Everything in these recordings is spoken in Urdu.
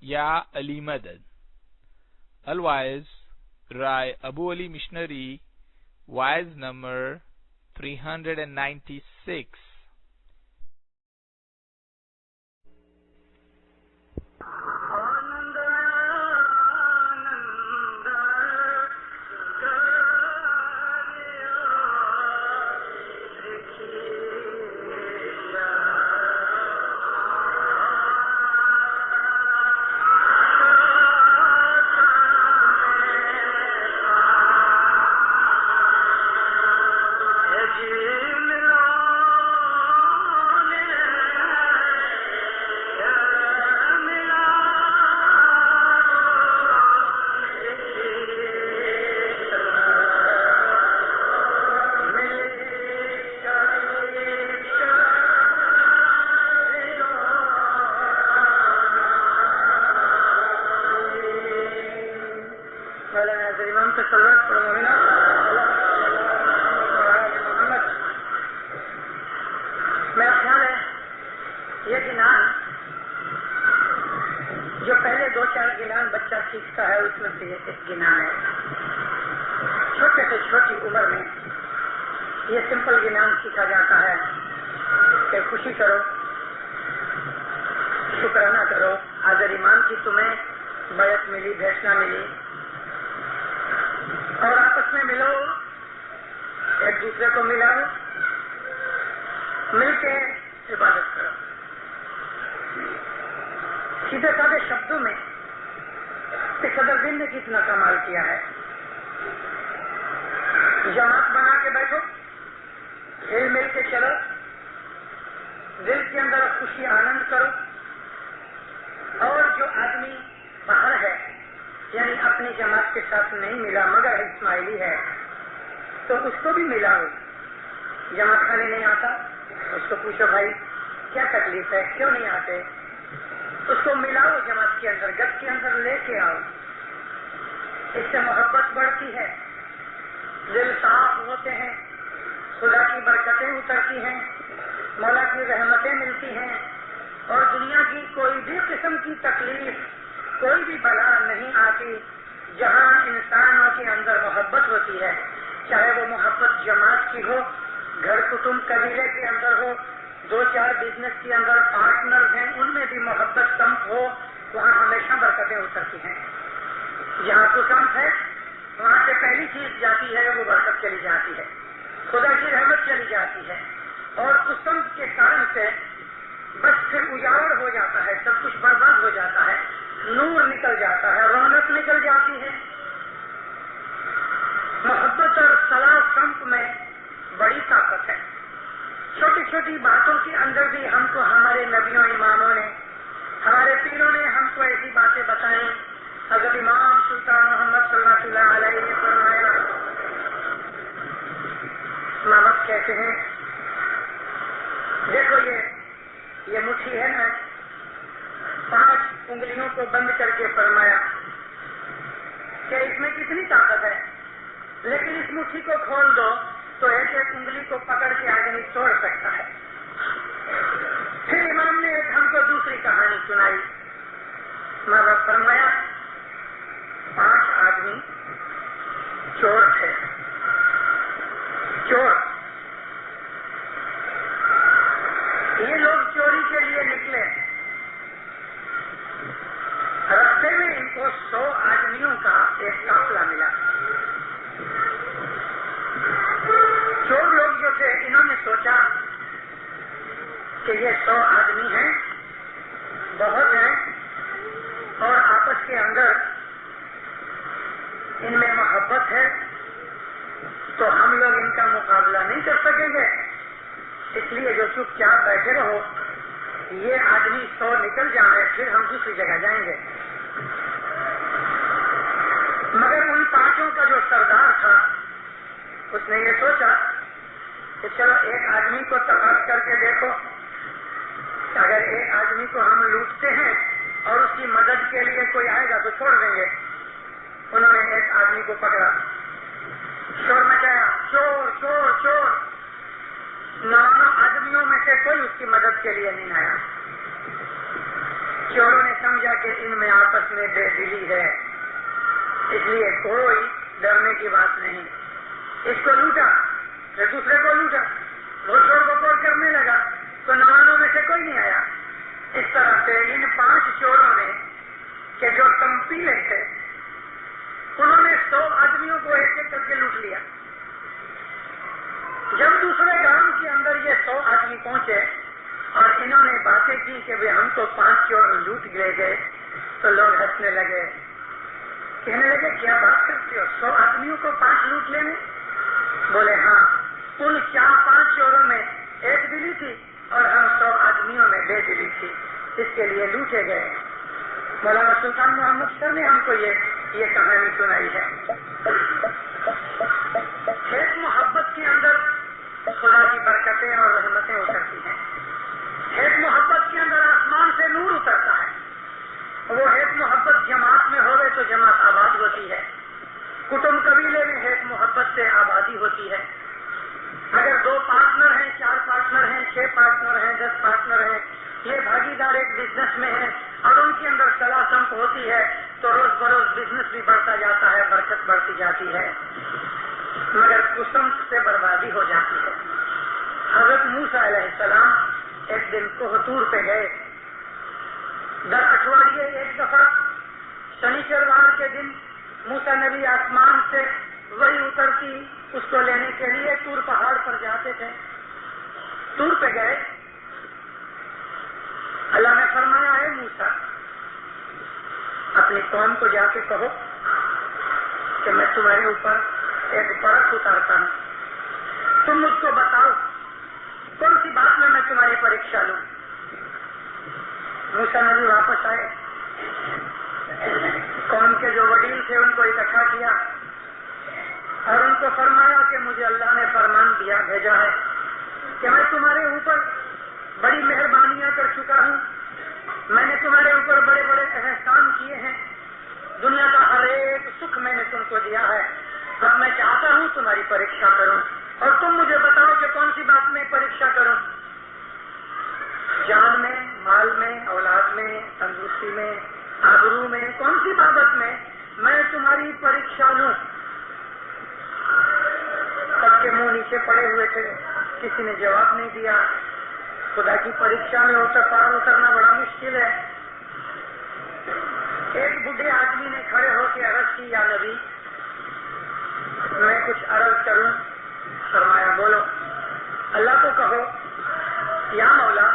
یا علی مدد. Otherwise, write Abu Ali Missionary, wise number 396. چوروں نے سمجھا کہ ان میں آپس میں بے دلی ہے، اس لیے کوئی ڈرنے کی بات نہیں، اس کو لوٹا پھر دوسرے کو لوٹا، وہ چور کو پور کرنے لگا تو نوانوں میں سے کوئی نہیں آیا۔ اس طرح سے ان 5 چوروں نے کہ جو تمپیلے تھے انہوں نے 100 آدمیوں کو ایک ایک کر کے لوٹ لیا۔ جب دوسرے گاؤں کے اندر یہ 100 آدمی پہنچے اور انہوں نے باتیں کی کہ ہم تو 5 چور لوٹ گئے تو لوگ ہنسنے لگے، کہنے لگے کیا بات کرتے ہو، 100 آدمیوں کو 5 لوٹ لینے؟ بولے ہاں، ان 4-5 چوروں میں ایک دلی تھی اور ہم 100 آدمیوں میں بے دلی تھی، اس کے لیے لوٹے گئے۔ مولانا سلطان محمد سر نے ہم کو یہ کہانی سنائی ہے۔ ایک محبت کے اندر خدا کی برکتیں اور رحمتیں اترتی ہیں، ایک محبت کے اندر آسمان سے نور اترتا ہے، وہ ایک محبت جماعت میں ہوئے تو جماعت آباد ہوتی ہے، کٹمب قبیلے میں ایک محبت سے آبادی ہوتی ہے۔ اگر 2 پارٹنر ہیں، 4 پارٹنر ہیں، 6 پارٹنر ہیں، 10 پارٹنر ہیں، یہ بھاگیدار ایک بزنس میں ہیں اور ان کے اندر صلاح سمت ہوتی ہے تو روز بروز بزنس بھی بڑھتا جاتا ہے، برکت بڑھتی جاتی ہے، مگر قسمت سے بربادی ہو جاتی ہے۔ حضرت موسیٰ علیہ السلام ایک دن کوہ طور پہ گئے، در اٹھواڑیے ایک دفعہ شنیچروار کے دن موسیٰ نبی آسمان سے وہی اترتی اس کو لینے کے لیے طور پہاڑ پر جاتے تھے۔ طور پہ گئے، اللہ نے فرمایا ہے موسیٰ اپنی قوم کو جا کے کہو کہ میں تمہارے اوپر ایک پرکھ اتارتا ہوں، تم مجھ کو بتاؤ کون سی بات میں تمہاری پریکشا لوں۔ موسیٰ نبی واپس آئے، قوم کے جو وڈیل تھے ان کو اکٹھا کیا اور ان کو فرمایا کہ مجھے اللہ نے فرمان بھیجا ہے کہ میں تمہارے اوپر بڑی مہربانیاں کر چکا ہوں، میں نے تمہارے اوپر بڑے بڑے احسان کیے ہیں، دنیا کا ہر ایک سکھ میں نے تم کو دیا ہے، اب میں چاہتا ہوں تمہاری پریکشا کروں اور تم مجھے بتاؤ کہ کون سی بات میں پریکشا کروں، جان میں، مال میں، اولاد میں، تندرستی میں، آبرو میں، کون سی بابت میں تمہاری پریکشا لوں۔ سب کے منہ نیچے پڑے ہوئے تھے، کسی نے جواب نہیں دیا۔ خدا کی پریکشا میں پار اترنا بڑا مشکل ہے۔ ایک بڈھے آدمی نے کھڑے ہو کے عرض کی، یا نبی میں کچھ عرض کروں؟ فرمایا بولو۔ اللہ کو کہو یا مولا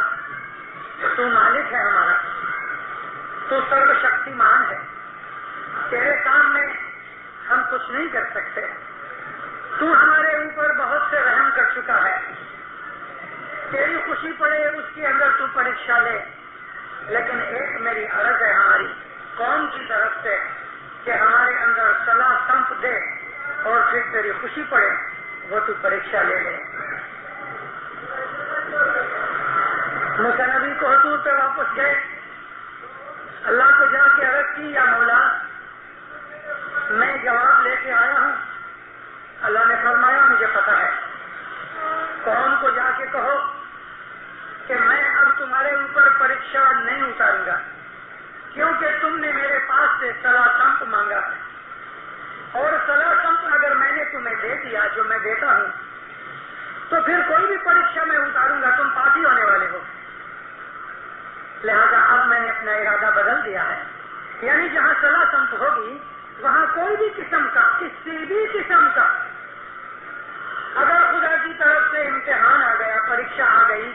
تو مالک ہے ہمارا، تو سرو شکتیمان ہے، تیرے سامنے ہم کچھ نہیں کر سکتے، تو ہمارے اوپر بہت سے رحم کر چکا ہے، تیری خوشی پڑے اس کے اندر تو پریکشا لے، لیکن ایک میری عرض ہے ہماری قوم کی طرف سے کہ ہمارے اندر صلاح سمت دے اور پھر تیری خوشی پڑے وہ تو پریکشا لے لے۔ موسیٰ نبی کو حضور پہ واپس گئے، اللہ کو جا کے عرض کی، یا مولا میں جواب لے کے آیا ہوں۔ اللہ نے فرمایا مجھے پتا ہے، قوم کو جا کے کہو کہ میں اب تمہارے اوپر پریکشا نہیں اتاروں گا، کیونکہ تم نے میرے پاس سے صلاح سمت مانگا ہے، اور صلاح سمت اگر میں نے تمہیں دے دیا جو میں دیتا ہوں تو پھر کوئی بھی پریکشا میں اتاروں گا، تم پاس ہی ہونے والے ہو۔ لہذا اب میں نے اپنا ارادہ بدل دیا ہے، یعنی جہاں صلاح سمت ہوگی وہاں کوئی بھی قسم کا، کسی بھی قسم کا اگر خدا کی طرف سے امتحان آ گیا، پریکشا آ گئی،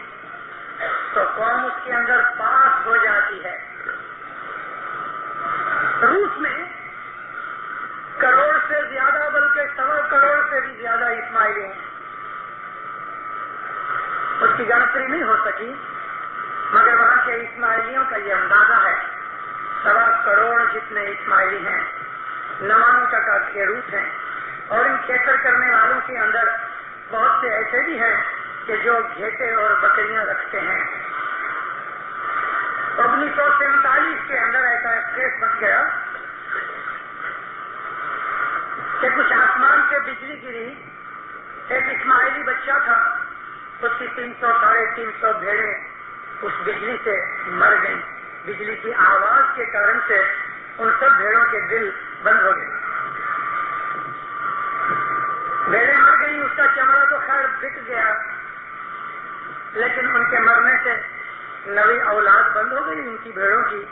تو قوم اس کے اندر پاس ہو جاتی ہے۔ روس میں کروڑ سے زیادہ، بلکہ 1.25 کروڑ سے بھی زیادہ اسماعیلی ہیں، اس کی گنتری نہیں ہو سکی، مگر وہاں کے اسماعیلیوں کا یہ اندازہ ہے 1.25 کروڑ جتنے اسماعیلی ہیں، 99% کھیروت ہیں، اور ان کھیتر کرنے والوں کے اندر بہت سے ایسے بھی ہیں کہ جو گھیٹے اور بکریاں رکھتے ہیں۔ 1947 کے اندر ایسا ایک کیس بن گیا کہ کچھ آسمان سے بجلی گری، ایک اسماعیلی بچہ تھا، اس کی 300 350 بھیڑیں اس بجلی سے مر گئیں، بجلی کی آواز کے کارن سے ان سب بھیڑوں کے دل بند ہو گئے. بھیڑیں مر گئی، اس کا چمڑا تو خیر بک گیا، لیکن ان کے مرنے سے نئی اولاد بند ہو گئی ان کی بھیڑوں کی.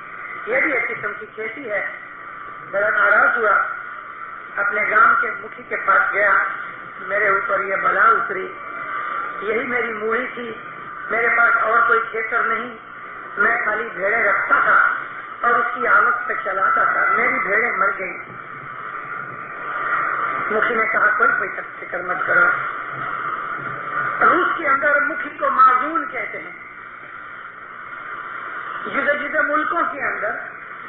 یہ بھی ایک قسم کی کھیتی ہے. بڑا ناراض ہوا، اپنے گاؤں کے مکھی کے پاس گیا. میرے اوپر یہ بلا اتری، یہی میری موڑی تھی، میرے پاس اور کوئی کھیتر نہیں، میں خالی بھیڑیں رکھتا تھا اور اس کی آمد پہ چلاتا تھا، میری بھیڑیں مر گئی. مکھی نے کہا کوئی فکر مت کرو. روس کے اندر مکھی کو معزون کہتے ہیں. جدے جدے ملکوں کے اندر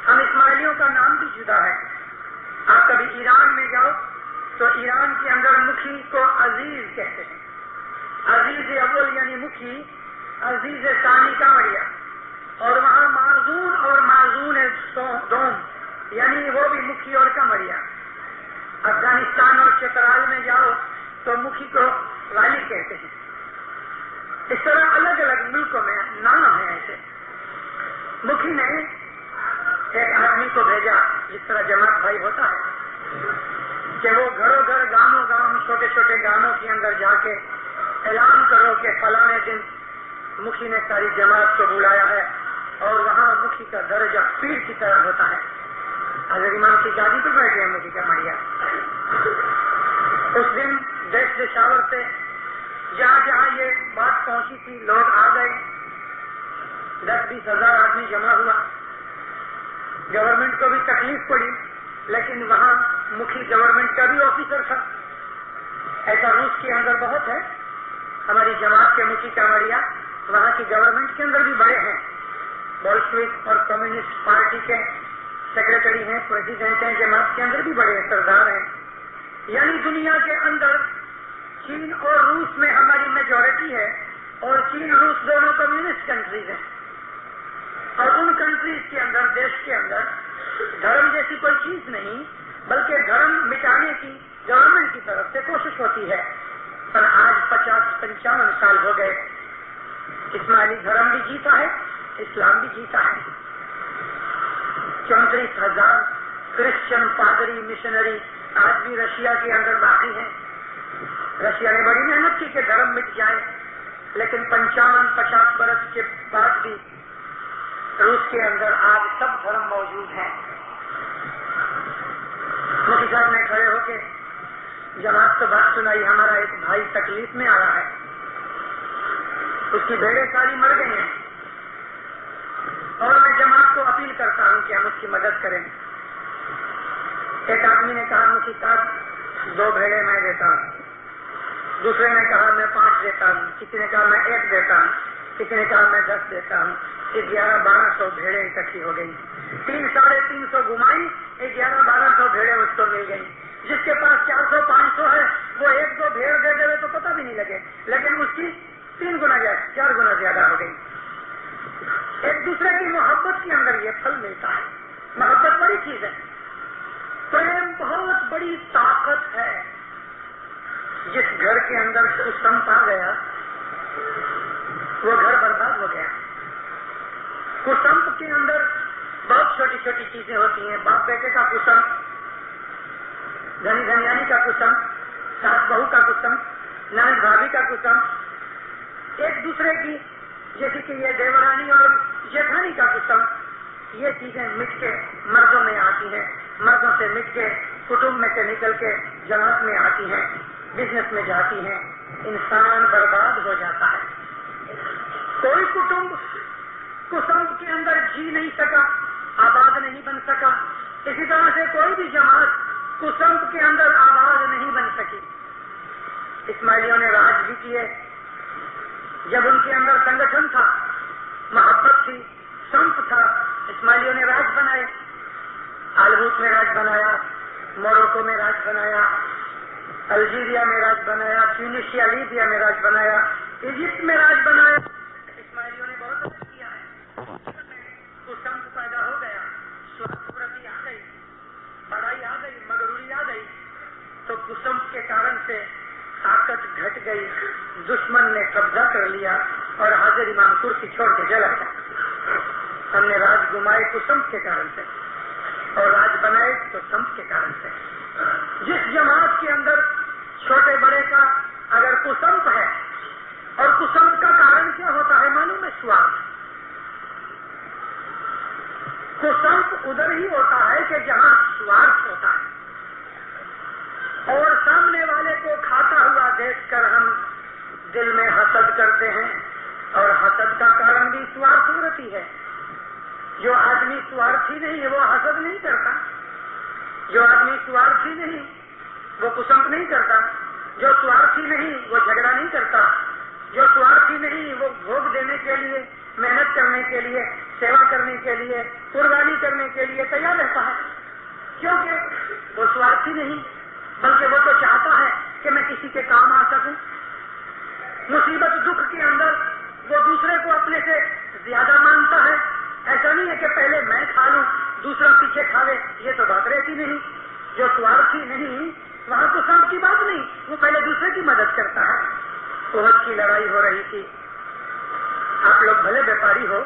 ہم اسماعیلیوں کا نام بھی جدا ہے. آپ کبھی ایران میں جاؤ تو ایران کے اندر مکھی کو عزیز کہتے ہیں. عزیز اول یعنی مکھی، عزیز ثانی کامڑیا، اور وہاں معزون اور معزون دوم یعنی وہ بھی مکھی اور کمڑیا. افغانستان اور چترال میں جاؤ تو مکھی کو والی کہتے ہیں. اس طرح الگ الگ ملکوں میں نام ہیں ایسے. مکھی نے ایک آدمی کو بھیجا، جس طرح جماعت بھائی ہوتا ہے کہ وہ گھروں گھر گاؤں گاؤں چھوٹے چھوٹے گاؤں کے اندر جا کے اعلان کرو کہ فلاں دن مکھی نے ساری جماعت کو بلایا ہے، اور وہاں مکھی کا درجہ پیر کی طرح ہوتا ہے. حضرت امام کی گاڑی پہ بیٹھے ہیں مکھی کا مڑیا. اس دن دیش دشاور سے جہاں جہاں یہ بات پہنچی تھی لوگ آ گئے. 10-20 ہزار آدمی جمع ہوا. گورنمنٹ کو بھی تکلیف پڑی، لیکن وہاں مکھی گورنمنٹ کا بھی آفیسر تھا. ایسا روس کے اندر بہت ہے. ہماری جماعت کے مکھی کامڑیا وہاں کی گورنمنٹ کے اندر بھی بڑے ہیں. بولشوک اور کمیونسٹ پارٹی کے سیکرٹری ہیں، پریزیڈنٹ ہیں، جماعت کے اندر بھی بڑے سردار ہیں. یعنی دنیا کے اندر چین اور روس میں ہماری میجورٹی ہے، اور چین روس دونوں کمیونسٹ کنٹریز ہیں. اور ان کنٹریز کے اندر، دیش کے اندر دھرم جیسی کوئی چیز نہیں، بلکہ دھرم مٹانے کی گورنمنٹ کی طرف سے کوشش ہوتی ہے. پر آج 50-55 سال ہو گئے، اسماعیلی دھرم بھی جیتا ہے، اسلام بھی جیتا ہے. 34,000 کرسچن پادری مشنری آج بھی رشیا کے اندر باقی ہیں. رشیا نے بڑی محنت کی کہ دھرم مٹ جائے، لیکن 55-50 برس کے بعد بھی روس کے اندر آج سب دھرم موجود ہیں. مفتی صاحب نے کھڑے ہو کے جماعت کو بات سنائی، ہمارا ایک بھائی تکلیف میں آ رہا ہے، اس کی بھیڑیں ساری مر گئی ہیں، اور میں جماعت کو اپیل کرتا ہوں کہ ہم اس کی مدد کریں. ایک آدمی نے کہا مفتی صاحب 2 بھیڑیں میں دیتا ہوں. دوسرے نے کہا میں 5 دیتا ہوں. کسی نے کہا میں 1 دیتا ہوں. کسی نے کہا میں 10 دیتا ہوں. 1100-1200 بھیڑیں اکٹھی ہو گئی. 300-350 گھمائی، 1100-1200 بھیڑیں اس کو مل گئی. جس کے پاس 400-500 ہے وہ 1-2 بھیڑ دے دے تو پتہ بھی نہیں لگے، لیکن اس کی 3 گنا 4 گنا زیادہ ہو گئی. ایک دوسرے کی محبت کے اندر یہ پھل ملتا ہے. محبت بڑی چیز ہے. پریم بہت بڑی طاقت ہے. جس گھر کے اندر کسمت آ گیا وہ گھر برباد ہو گیا. کسمت کے اندر بہت چھوٹی چھوٹی چیزیں ہوتی ہیں. باپ بیٹے کا کسمت، دھنی دھنیانی کا کسمت، ساس بہو کا کسمت، نند بھابھی کا کسمت، ایک دوسرے کی جیسے کہ یہ دیورانی اور جیٹھانی کا کسمت. یہ چیزیں مٹ کے مردوں میں آتی ہیں، مردوں سے مٹ کے کٹمب میں سے نکل کے جماعت میں آتی ہیں، بزنس میں جاتی ہیں. انسان برباد ہو جاتا ہے. کوئی کٹمب کسمت کے اندر جی نہیں سکا، آباد نہیں بن سکا. اسی طرح سے کوئی بھی جماعت کسمت کے اندر آباد نہیں بن سکی. اسماعیلیوں نے راج بھی کیے. جب ان کے اندر سنگٹھن تھا، محبت تھی، سمت تھا، اسماعیلیوں نے راج بنائے. آلبوت میں راج بنایا، موروکو میں راج بنایا، الجیریا میں راج بنایا، ٹیونیشیا لیبیا میں راج بنایا، ایجپٹ میں راج بنایا. اسماعیلیوں نے بہت اچھا کیا ہے. کسمت پیدا ہو گیا، سوارتی آ گئی، بڑائی آ گئی، مغروری آ گئی، تو کسمت کے کارن سے طاقت گھٹ گئی. دشمن نے قبضہ کر لیا اور حاضر امام کرسی چھوڑ کے چلا گیا. ہم نے راج گمائے کسمت کے کارن سے اور راج بنائے تو سمت کے کارن سے. جس جماعت کے اندر چھوٹے بڑے کا اگر کسمت ہے اور کسمت کا کارن کیا ہوتا ہے معلوم ہے؟ سوارتھ. کسمت ادھر ہی ہوتا ہے کہ جہاں سوارتھ ہوتا ہے اور سامنے والے کو کھاتا ہوا دیکھ کر ہم دل میں حسد کرتے ہیں اور حسد کا کارن بھی سوارتھی ہے. جو آدمی سوارتھی نہیں ہے وہ حسد نہیں کرتا. جو آدمی سوارتھی نہیں وہ کسمت نہیں کرتا. جو سوارتھی نہیں وہ جھگڑا نہیں کرتا. جو سوارتھی نہیں وہ بھوگ دینے کے لیے، محنت کرنے کے لیے، سیوا کرنے کے لیے، قربانی کرنے کے لیے تیار رہتا ہے. کیونکہ وہ سوارتھی نہیں بلکہ وہ تو چاہتا ہے کہ میں کسی کے کام آ سکوں. مصیبت دکھ کے اندر وہ دوسرے کو اپنے سے زیادہ مانتا ہے. ایسا نہیں ہے کہ پہلے میں کھا لوں دوسرا پیچھے کھا لے، یہ تو بات رہتی نہیں. جو سوارتھی نہیں وہاں تو سب کی بات نہیں، وہ پہلے دوسرے کی مدد کرتا ہے. احد کی لڑائی ہو رہی تھی. آپ لوگ بھلے بیپاری ہو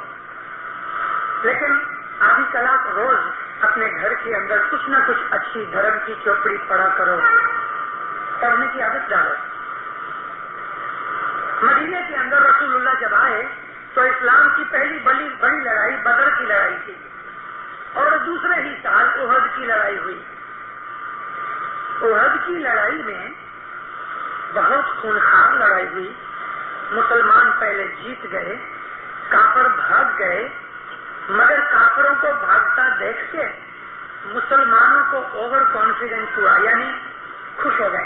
لیکن آدھی کلاک روز اپنے گھر کے اندر کچھ نہ کچھ اچھی دھرم کی چوپڑی پڑھا کرو، پڑھنے کی عادت ڈالو. مدینے کے اندر رسول اللہ جب آئے تو اسلام کی پہلی بڑی لڑائی بدر کی لڑائی تھی اور دوسرے ہی سال احد کی لڑائی ہوئی. احد کی لڑائی میں بہت خونخوار لڑائی ہوئی. مسلمان پہلے جیت گئے، کافر بھاگ گئے، مگر کافروں کو بھاگتا دیکھ کے مسلمانوں کو اوور کانفیڈنس ہوا، یعنی خوش ہو گئے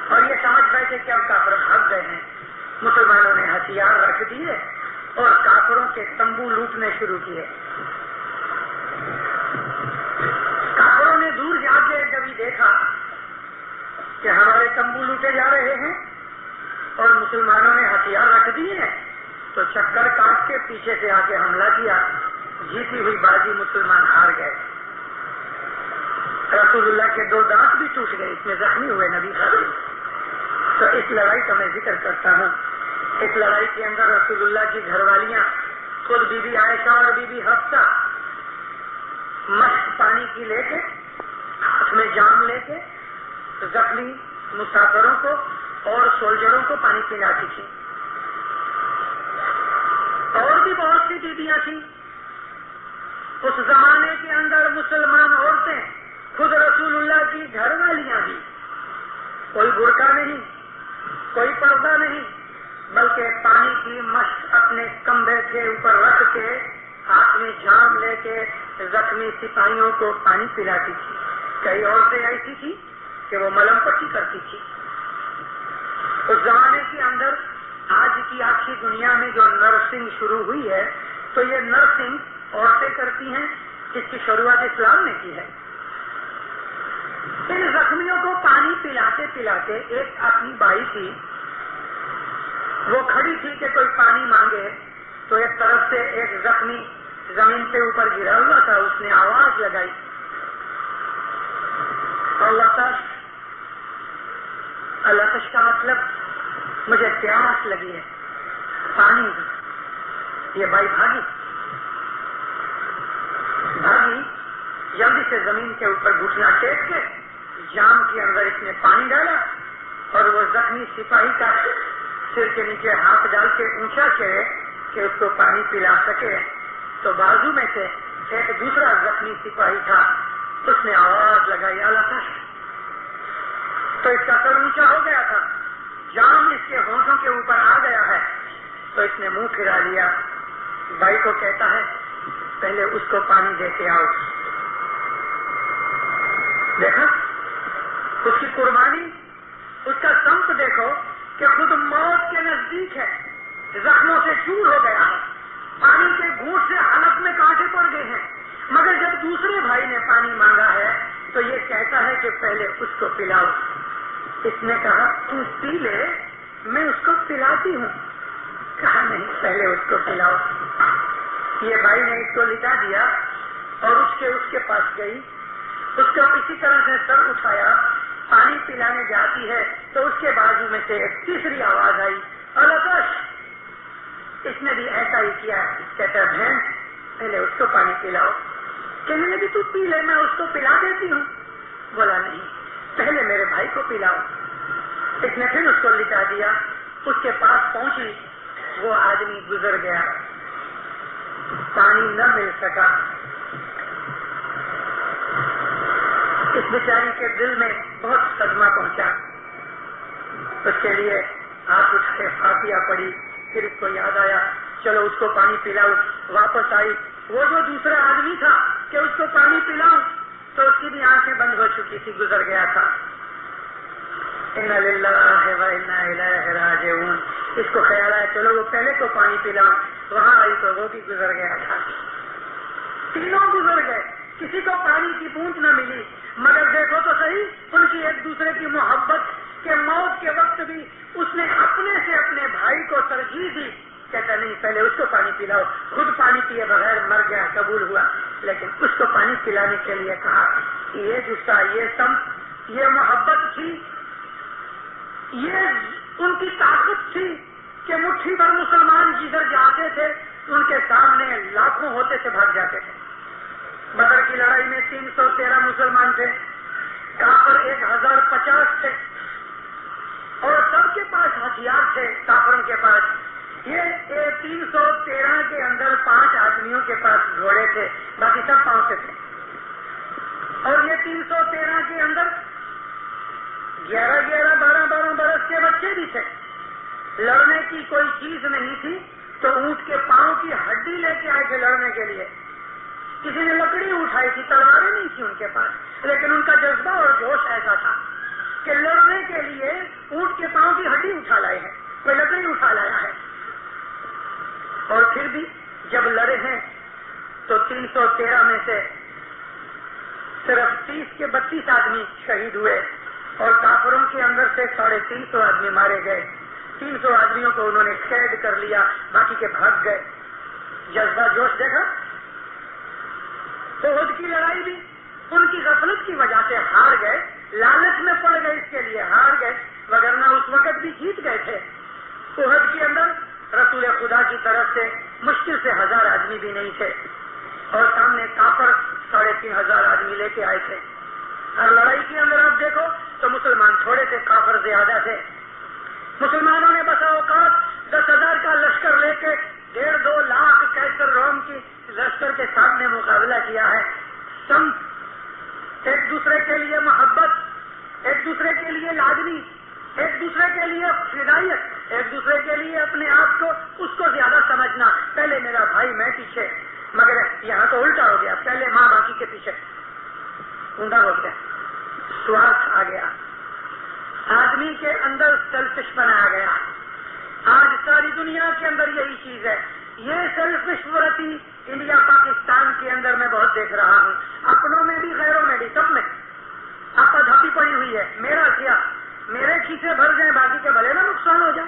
اور یہ سمجھ بیٹھے کہ اب کافر بھاگ گئے ہیں. مسلمانوں نے ہتھیار رکھ دیے اور کافروں کے تمبو لوٹنے شروع کیے. کافروں نے دور جا کے کبھی دیکھا کہ ہمارے تمبو لوٹے جا رہے ہیں اور مسلمانوں نے ہتھیار رکھ دیے ہیں، تو چکر کاٹ کے پیچھے سے آ کے حملہ کیا. جیتی ہوئی بازی مسلمان ہار گئے. رسول اللہ کے 2 دانت بھی ٹوٹ گئے، اس میں زخمی ہوئے نبی خاطر. تو اس لڑائی کا میں ذکر کرتا ہوں. اس لڑائی کے اندر رسول اللہ کی گھر والیاں خود بی بی عائشہ اور بی بی حفصہ مشک پانی کی لے کے ہاتھ میں جام لے کے زخمی مسافروں کو اور سولجروں کو پانی پلاتی تھی. اور بھی بہت سی بیویاں تھیں. اس زمانے کے اندر مسلمان عورتیں خود رسول اللہ کی گھر والیاں بھی، کوئی برقع نہیں، کوئی پردہ نہیں، بلکہ پانی کی مشک اپنے کمبے کے اوپر رکھ کے ہاتھ میں جام لے کے زخمی سپاہیوں کو پانی پلاتی تھی. کئی عورتیں ایسی تھی کہ وہ ملم پٹی کرتی تھی. اس زمانے کے اندر آج کی آخری دنیا میں جو نرسنگ شروع ہوئی ہے تو یہ نرسنگ عورتیں کرتی ہیں، اس کی شروعات اسلام نے کی ہے. ان زخمیوں کو پانی پلاتے پلاتے ایک اپنی بائی تھی، وہ کھڑی تھی کہ کوئی پانی مانگے تو ایک طرف سے ایک زخمی زمین پہ اوپر گرا ہوا تھا، اس نے آواز لگائی، اللہ تش کا مطلب مجھے پیاس لگی ہے، پانی دی. یہ بائی بھاگی جلدی سے زمین کے اوپر گھٹنا ٹیک کے جام کے اندر اس نے پانی ڈالا اور وہ زخمی سپاہی کا سر کے نیچے ہاتھ ڈال کے اونچا کرے کہ اس کو پانی پلا سکے. تو بازو میں سے ایک دوسرا زخمی سپاہی تھا، اس نے آواز لگائی اللہ تش. تو اس کا سر اونچا ہو گیا تھا، جام اس کے ہونٹوں کے اوپر آ گیا ہے، تو اس نے منہ پھرا لیا. بھائی کو کہتا ہے پہلے اس کو پانی دے کے آؤ. دیکھا اس کی قربانی، اس کا سمت دیکھو کہ خود موت کے نزدیک ہے، زخموں سے چور ہو گیا ہے، پانی کے گھونٹ سے حلق میں کانٹے پڑ گئے ہیں، مگر جب دوسرے بھائی نے پانی مانگا ہے تو یہ کہتا ہے کہ پہلے اس کو پلاؤ. اس نے کہا تو پی لے، میں اس کو پلاتی ہوں. کہا نہیں، پہلے اس کو پلاؤ. یہ بھائی نے اس کو لٹا دیا اور اس کے پاس گئی، اس کو اسی طرح سے سر اٹھایا، پانی پلانے جاتی ہے تو اس کے بازو میں سے ایک تیسری آواز آئی اللہ تش. اس نے بھی ایسا ہی کیا. کہتا ہے بہن پہلے اس کو پانی پلاؤ. کہنے لگی تو پی لے, میں اس کو پلا دیتی ہوں. بولا نہیں, پہلے میرے بھائی کو پلاؤ. اس نے پھر اس کو لٹا دیا. اس کے پاس پہنچی, وہ آدمی گزر گیا, پانی نہ مل سکا. اس بیچاری کے دل میں بہت صدمہ پہنچا. اس کے لیے آپ اٹھ کے فاتحہ پڑی. پھر اس کو یاد آیا, چلو اس کو پانی پلاؤ. واپس آئی, وہ جو دوسرا آدمی تھا کہ اس کو پانی پلاؤ, تو اس کی بھی آنکھیں بند ہو چکی تھی, گزر گیا تھا. انا للہ و انا الیہ راجعون. اس کو خیال آیا چلو وہ پہلے کو پانی پلاؤ. وہاں آئی تو وہ بھی گزر گیا تھا. تینوں گزر گئے, کسی کو پانی کی بوند نہ ملی. مگر دیکھو تو صحیح, ان کی ایک دوسرے کی محبت کہ موت کے وقت بھی اس نے اپنے سے اپنے بھائی کو ترجیح دی. کہتا نہیں پہلے اس کو پانی پلاؤ, خود پانی پیے بغیر مر گیا, قبول ہوا. لیکن اس کو پانی پلانے کے لیے کہا. یہ غصہ, یہ سمت, یہ محبت تھی, یہ ان کی طاقت تھی کہ مٹھی بھر مسلمان جدھر جاتے تھے ان کے سامنے لاکھوں ہوتے تھے, بھاگ جاتے تھے. بدر کی لڑائی میں 313 مسلمان تھے, کافر 1050 تھے, اور سب کے پاس ہتھیار تھے کافروں کے پاس. یہ 313 کے اندر 5 آدمیوں کے پاس گھوڑے تھے, باقی سب پاؤں سے تھے. اور یہ 313 کے اندر 11 12 برس کے بچے بھی تھے. لڑنے کی کوئی چیز نہیں تھی تو اونٹ کے پاؤں کی ہڈی لے کے آئے تھے لڑنے کے لیے. کسی نے لکڑی اٹھائی تھی, تلواریں نہیں تھی ان کے پاس, لیکن ان کا جذبہ اور جوش ایسا تھا کہ لڑنے کے لیے اونٹ کے پاؤں کی ہڈی اٹھا لائے ہیں, کوئی لکڑی اٹھا لایا ہے. اور پھر بھی جب لڑے ہیں تو 313 میں سے صرف 30 کے 32 آدمی شہید ہوئے, اور کافروں کے اندر سے 350 آدمی مارے گئے. 300 آدمیوں کو انہوں نے قید کر لیا, باقی کے بھاگ گئے. جذبہ جوش دیکھا. احد کی لڑائی بھی ان کی غفلت کی وجہ سے ہار گئے, لالچ میں پڑ گئے, اس کے لیے ہار گئے, وگرنہ اس وقت بھی جیت گئے تھے. احد کے اندر رسول خدا کی طرف سے مشکل سے 1000 آدمی بھی نہیں تھے, اور سامنے کافر 3500 آدمی لے کے آئے تھے. ہر لڑائی کے اندر آپ دیکھو تو مسلمان تھوڑے تھے, کافر زیادہ تھے. مسلمانوں نے بسا اوقات 10,000 کا لشکر لے کے 1.5-2 لاکھ کیسر روم کی لشکر کے سامنے مقابلہ کیا ہے. سمت, ایک دوسرے کے لیے محبت, ایک دوسرے کے لیے لازمی, ایک دوسرے کے لیے فدائیت, ایک دوسرے کے لیے اپنے آپ کو اس کو زیادہ سمجھنا. پہلے میرا بھائی, میں پیچھے. مگر یہاں تو الٹا ہو گیا, پہلے ماں باقی کے پیچھے. اوندا ہو گیا, سوارتھ آ گیا, آدمی کے اندر سیلفش بنایا گیا. آج ساری دنیا کے اندر یہی چیز ہے. یہ سیلفش ورتی انڈیا پاکستان کے اندر میں بہت دیکھ رہا ہوں, اپنوں میں بھی غیروں میں بھی, سب میں آپا دھاپی پڑی ہوئی ہے. میرا کیا, میرے کھیسے بھر جائیں, باقی کے بھلے نہ نقصان ہو جائے.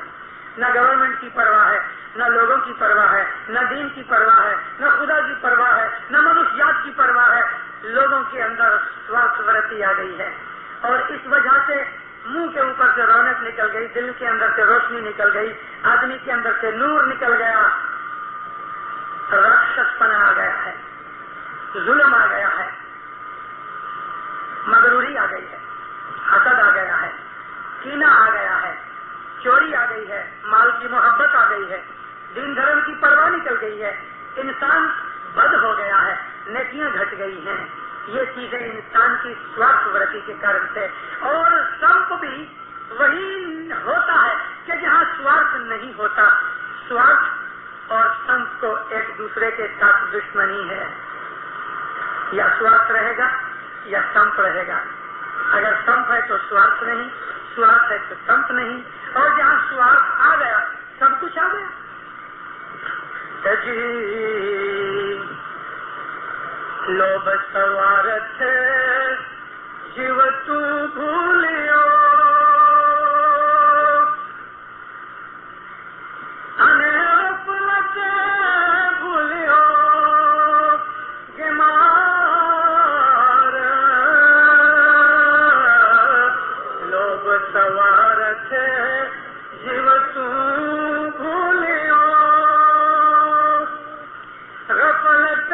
نہ گورنمنٹ کی پرواہ ہے, نہ لوگوں کی پرواہ ہے, نہ دین کی پرواہ ہے, نہ خدا کی پرواہ ہے, نہ منشیات کی پرواہ ہے. لوگوں کے اندر سوارتھ ورتی آ گئی ہے, اور اس وجہ سے منہ کے اوپر سے رونق نکل گئی, دل کے اندر سے روشنی نکل گئی, آدمی کے اندر سے نور نکل گیا. راکشس پنا آ گیا ہے, ظلم آ گیا ہے, مغروری آ گئی ہے, حسد آ گیا ہے, کینہ آ گیا ہے, چوری آ گئی ہے, مال کی محبت آ گئی ہے, دین دھرم کی پرواہ نکل گئی ہے. انسان بد ہو گیا ہے, نیکیاں گھٹ گئی ہیں. یہ چیزیں انسان کی سوارتھ ورتی کے کارن سے. اور سمپ بھی وہی ہوتا ہے کہ جہاں سوارتھ نہیں ہوتا. سوارتھ اور سمپ کو ایک دوسرے کے ساتھ دشمنی ہے. یا سوارتھ رہے گا یا سمپ رہے گا. اگر سمپ ہے تو سوارتھ نہیں, سوارتھ ہے تو سمپ نہیں. اور جہاں سوارتھ آ گیا سب کچھ آ گیا. لوب سوارتھ جیو تو بھولیو, غفلت بھولیو گمار. لوب سوارتھ جیو تو بھولیو, غفلت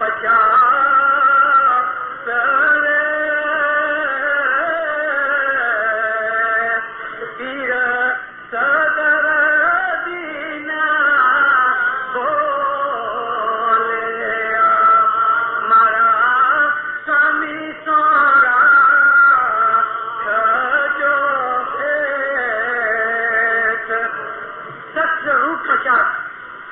50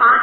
5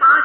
5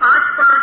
5-5,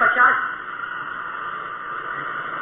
50,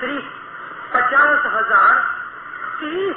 30, 50,000 30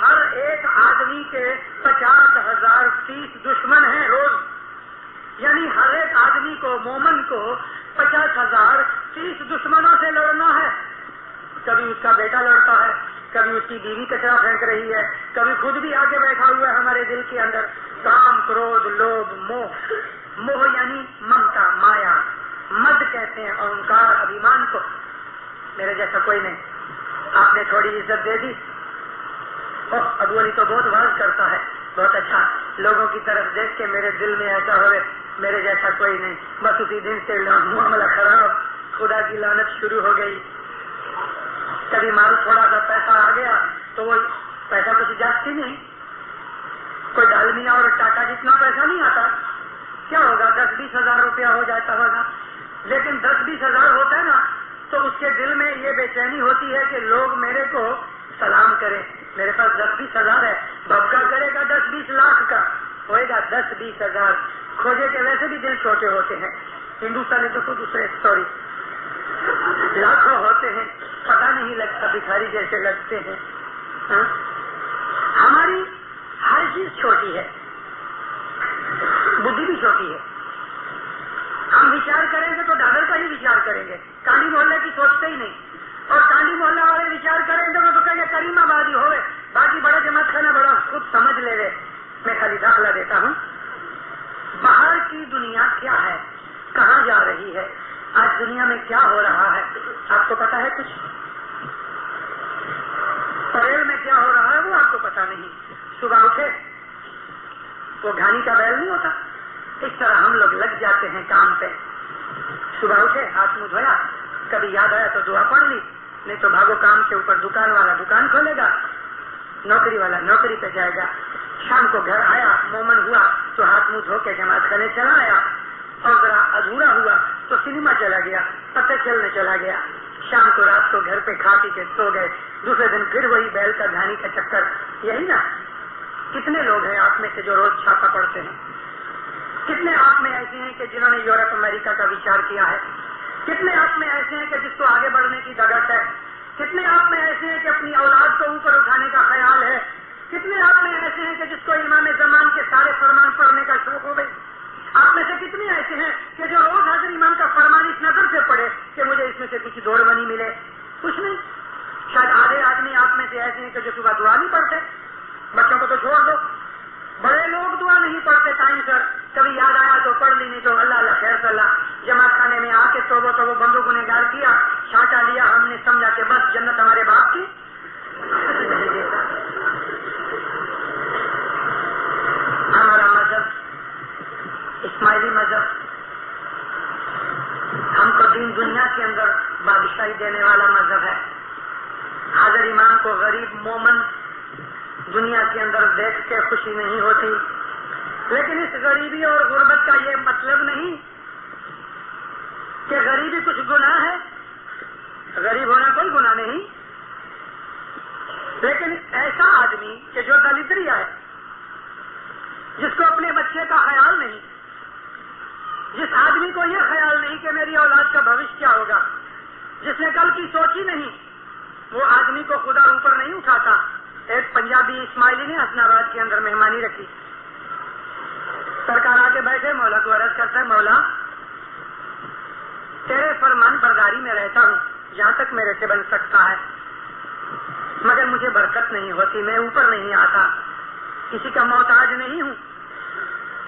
ہر ایک آدمی کے 50,000 30 دشمن ہیں روز. یعنی ہر ایک آدمی کو مومن کو 50,000 30 دشمنوں سے لڑنا ہے. کبھی اس کا بیٹا لڑتا ہے, کبھی اس کی بیوی کچرا پھینک رہی ہے, کبھی خود بھی آگے بیٹھا ہوا ہے ہمارے دل کے اندر. کام, کرودھ, لوبھ, موہ. موہ یعنی ممتا, مایا. مد کہتے ہیں اہنکار, ابھیمان کو. میرے جیسا کوئی نہیں. آپ نے تھوڑی عزت دے دی, ابو علی تو بہت واز کرتا ہے, بہت اچھا. لوگوں کی طرف دیکھ کے میرے دل میں ایسا ہوئے میرے جیسا کوئی نہیں. بس اسی دن سے معاملہ خراب, خدا کی لعنت شروع ہو گئی. کبھی مارو تھوڑا سا پیسہ آ گیا تو وہ پیسہ کچھ جاتی نہیں. کوئی ڈالمیا اور ٹاٹا جتنا پیسہ نہیں آتا. کیا ہوگا, 10-20 ہزار روپیہ ہو جاتا ہوگا. لیکن 10-20 ہزار ہوتا ہے نا تو اس کے دل میں یہ بے چینی ہوتی ہے کہ لوگ میرے کو سلام کریں. میرے پاس 10-20 ہزار ہے, بھبکا کرے گا 10-20 لاکھ کا, ہوئے گا 10-20 ہزار. کھوجے کے ویسے بھی دل چھوٹے ہوتے ہیں. ہندوستانی تو دوسرے سوری لاکھوں ہوتے ہیں, پتہ نہیں لگتا, بھکاری جیسے لگتے ہیں. ہماری ہر چیز چھوٹی ہے, بدھی بھی چھوٹی ہے. ہم وچار کریں گے تو ڈاگر کا ہی وچار کریں گے, کانڈی محلے کی سوچتے ہی نہیں. اور کانڈی محلہ والے وچار کریں گے تو کہیں گے کریم آبادی ہوئے, باقی بڑا جماعت خانہ بڑا خود سمجھ لے رہے. میں خالی داخلہ دیتا ہوں. باہر کی دنیا کیا ہے, کہاں جا رہی ہے, آج دنیا میں کیا ہو رہا ہے, آپ کو پتا ہے کچھ؟ پریل میں کیا ہو رہا ہے وہ آپ کو پتا نہیں. صبح اٹھے وہ گھانی کا بیل نہیں ہوتا, اس طرح ہم لوگ لگ جاتے ہیں کام پہ. صبح اٹھے, ہاتھ منہ دھویا, کبھی یاد آیا تو دعا پڑھ لی, نہیں تو بھاگو کام کے اوپر. دکان والا دکان کھولے گا, نوکری والا نوکری پہ جائے گا. شام کو گھر آیا, مومن ہوا تو ہاتھ منہ دھو کے جماعت خانے چلا آیا, اور ذرا ادھورا ہوا تو سنیما چلا گیا, پتے کھیلنے چلا گیا. شام کو رات کو گھر پہ کھا پی کے سو گئے. دوسرے دن پھر وہی بیل کا گھانی کا چکر. یہی نا. کتنے لوگ ہیں آپ میں سے جو روز چھاپا پڑتے ہیں؟ کتنے آپ میں ایسے ہیں کہ جنہوں نے یورپ امریکہ کا وچار کیا ہے؟ کتنے آپ میں ایسے ہیں کہ جس کو آگے بڑھنے کی دگت ہے؟ کتنے آپ میں ایسے ہیں کہ اپنی اولاد کو اوپر اٹھانے کا خیال ہے؟ کتنے آپ میں ایسے ہیں کہ جس کو امام زمان کے سارے فرمان پڑھنے کا شوق ہو گئی؟ آپ میں سے کتنے ایسے ہیں کہ جو روز حاضر امام کا فرمان اس نظر سے پڑھے کہ مجھے اس میں سے کچھ دوڑ بنی ملے؟ کچھ نہیں. شاید آدھے آدمی آپ میں سے ایسے ہیں کہ جو صبح دعا نہیں پڑھتے. بچوں کو تو چھوڑ دو, بڑے لوگ دعا نہیں پڑھتے ٹائم سر. کبھی یاد آیا تو پڑھ لی, نہیں تو اللہ اللہ خیر صلی اللہ. جماعت خانے میں آ کے تو وہ بندو گنہگار کیا, چھانٹا لیا, ہم نے سمجھا کہ بس جنت ہمارے باپ کی. ہمارا مذہب اسماعیلی مذہب ہم کو دین دنیا کے اندر بادشاہی دینے والا مذہب ہے. حاضر امام کو غریب مومن دنیا کے اندر دیکھ کے خوشی نہیں ہوتی. لیکن اس غریبی اور غربت کا یہ مطلب نہیں کہ غریبی کچھ گناہ ہے. غریب ہونا کوئی گناہ نہیں. لیکن ایسا آدمی کہ جو دلدریا ہے, جس کو اپنے بچے کا خیال نہیں, جس آدمی کو یہ خیال نہیں کہ میری اولاد کا بھوش کیا ہوگا, جس نے کل کی سوچی نہیں, وہ آدمی کو خدا اوپر نہیں اٹھاتا. ایک پنجابی اسماعیلی نے حسن آباد کے اندر مہمانی رکھی. سرکار آ کے بیٹھے, مولا کو عرض کرتا ہے, مولا تیرے فرمان برداری میں رہتا ہوں جہاں تک میرے سے بن سکتا ہے, مگر مجھے برکت نہیں ہوتی, میں اوپر نہیں آتا, کسی کا محتاج نہیں ہوں.